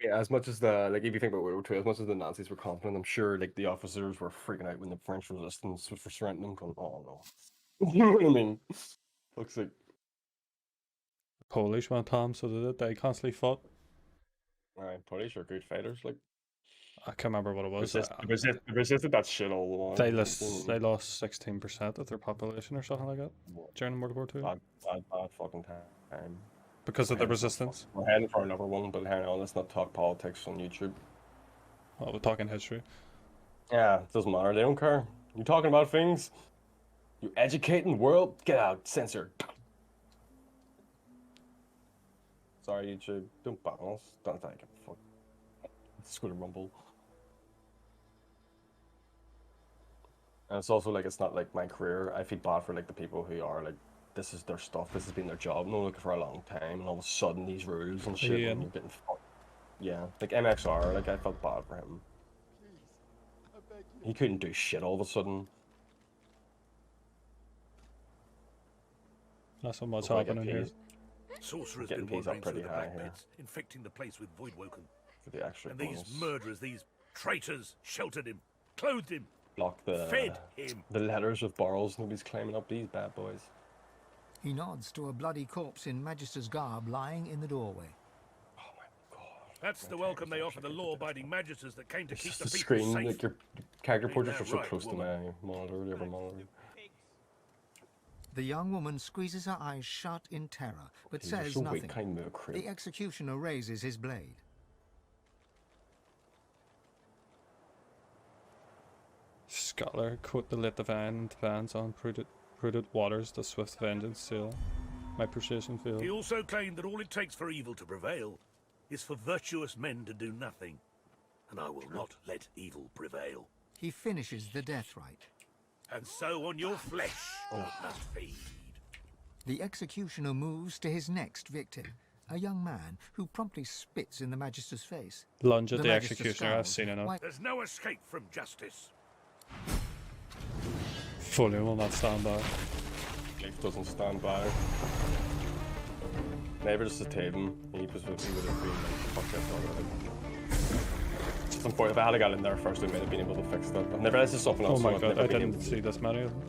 Yeah, as much as the, like, if you think about World War II, as much as the Nazis were confident, I'm sure, like, the officers were freaking out when the French resistance was surrounding them, going, oh no. You know what I mean? Looks like... The Polish went home, so they constantly fought. Alright, Polish are good fighters, like... I can't remember what it was. Resisted that shit all the while. They lost 16% of their population or something like that during World War II. Bad fucking time. Because of the resistance. We're heading for another one, but hang on, let's not talk politics on YouTube. Oh, we're talking history. Yeah, it doesn't matter, they don't care. You're talking about things, you educating the world, get out, censor. Sorry, YouTube, don't ban us. Don't think I give a fuck. It's gonna rumble. And it's also like, it's not like my career. I feel bad for like the people who are like, this is their stuff, this has been their job, no looking for a long time, and all of a sudden these rules and shit, Yeah. and you're getting fucked. Yeah, like MXR, like I felt bad for him. He couldn't do shit all of a sudden. That's what's Hopefully I get happening here. paid. Sorcerers Getting been pays up wandering pretty through the high black here. pits, infecting the place with voidwoken. For the extra And these bonus. murderers, these traitors, sheltered him, clothed him, Block the fed him. the letters with barrels. Nobody's climbing up these bad boys. He nods to a bloody corpse in Magister's garb lying in the doorway. That's the welcome they offer the law-abiding magisters that came to keep Just the the people screen, safe. like your character Ain't portraits that are so right, close to woman? my monitor, the other monitor. The young woman squeezes her eyes shut in terror, but These are says so nothing. weak, kind of crib. The executioner raises his blade. Scholar, quote the lit divine depends on prudent waters, the swift vengeance seal. My precision field. He also claimed that all it takes for evil to prevail is for virtuous men to do nothing. And I will not let evil prevail. He finishes the death rite. And so on your flesh it must feed. The executioner moves to his next victim, a young man who promptly spits in the Magister's face. Lunge at the Magister executioner, I've scowls. seen enough. There's no escape from justice. Fully will not stand by. Leaf doesn't stand by. Never just to tame him. He was with me with a green fuck that already. Unfortunately, if I had got in there first, we might have been able to fix that. I've never, this is something else. Oh my I've god, never I been didn't able to- see this many of them.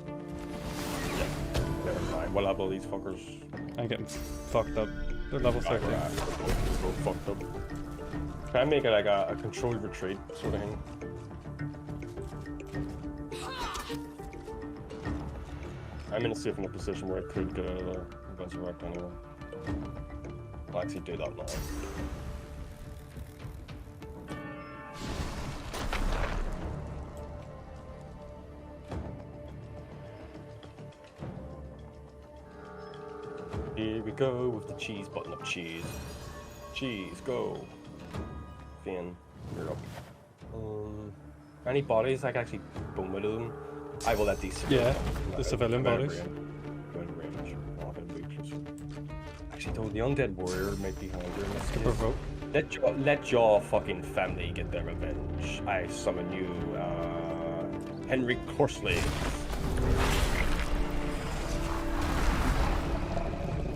Never mind. We'll have all these fuckers. I'm getting fucked up. They're level 30. So fucked up. Try and make it like a controlled retreat sort of thing. I'm in a safe enough position where I could get out of there and resurrect anyone. I'll actually do that now. Here we go with the cheese button up cheese. Cheese, go. Finn, you're up. Any bodies I can actually boom with them? I will let these Yeah, the civilian bodies. Go in range. I'll have it way closer. Actually, though, the undead warrior might be handier in this case. Provoke. Let your fucking family get their revenge. I summon you, Henry Corsley.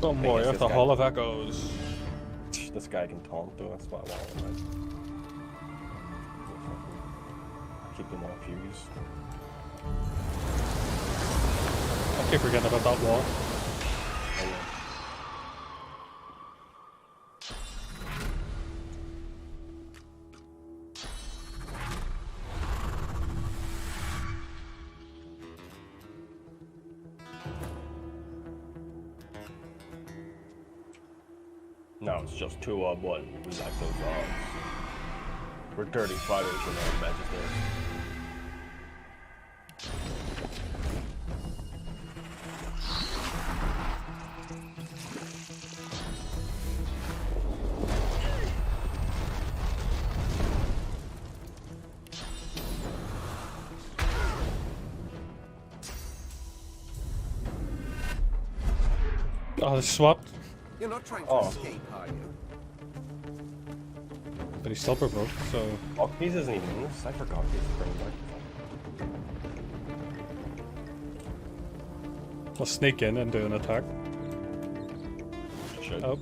Don't worry, if the Hall of Echoes. This guy can taunt though, that's what I want. Keep them on fuse. I keep forgetting about that wall. No, it's just 2-on-1. We like those odds. We're dirty fighters in our matches there. Oh, they swapped. You're not trying to escape, are you? But he's still provoked, so... Oh, Keys isn't even in this. I forgot Keys is bringing back. I'll sneak in and do an attack. Should. Oh,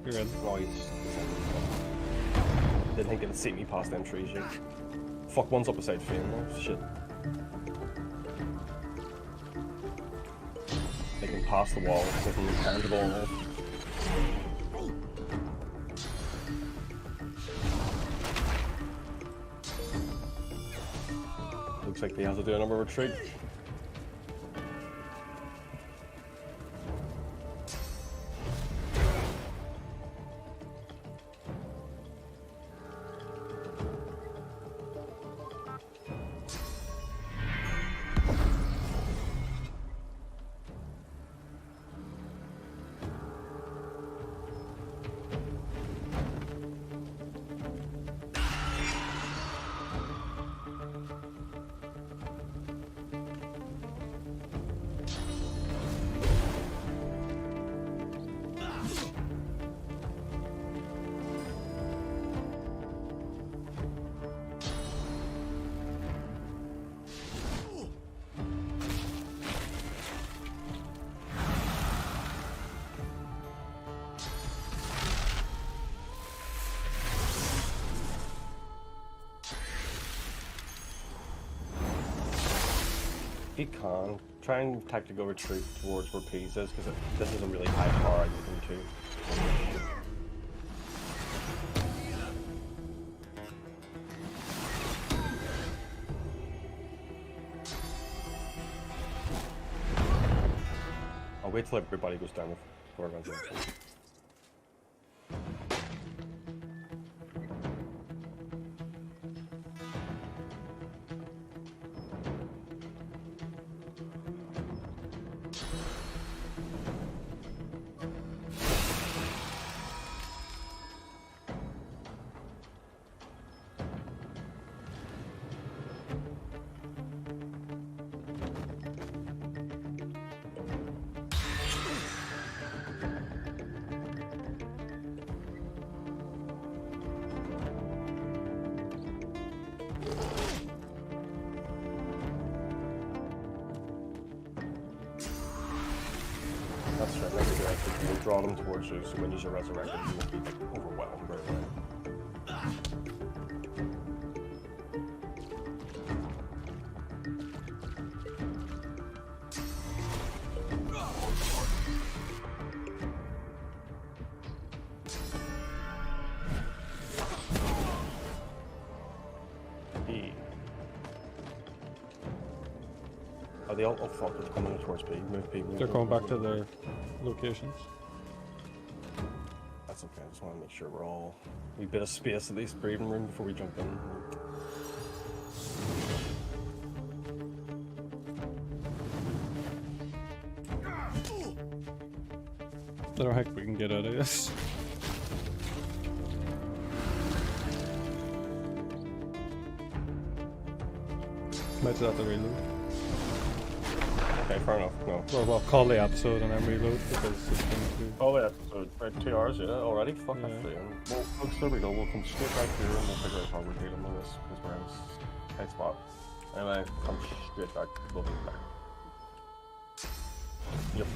you're in. Oh, didn't think it'd see me past them trees yet. Fuck, one's up beside Fane though. Shit. They can pass the wall with an intangible on it. Looks like they have to do another retreat. If you can, try and tactical retreat towards where Peas is, because this is a really high tower you can too. I'll wait till everybody goes down before I run. That's right, that's correct. You'll draw them towards you, so when you're resurrected, you won't be overwhelmed right away. Are they all fuck, it's coming towards B, move B, move. They're going back to their locations. That's okay, I just want to make sure we're all... a bit of space, at least breathing room before we jump in. I don't think we can get out of this. Might just have to reload. Okay, fair enough, no. Well, we'll call the episode and then reload because it's going to... Oh, the episode, right, 2 hours, yeah, already? Fuck, yeah. Well, look, there we go, we'll come straight back here and we'll figure out how we're dealing with this, because we're in this tight spot. Anyway, come straight back, we'll be back. Yep.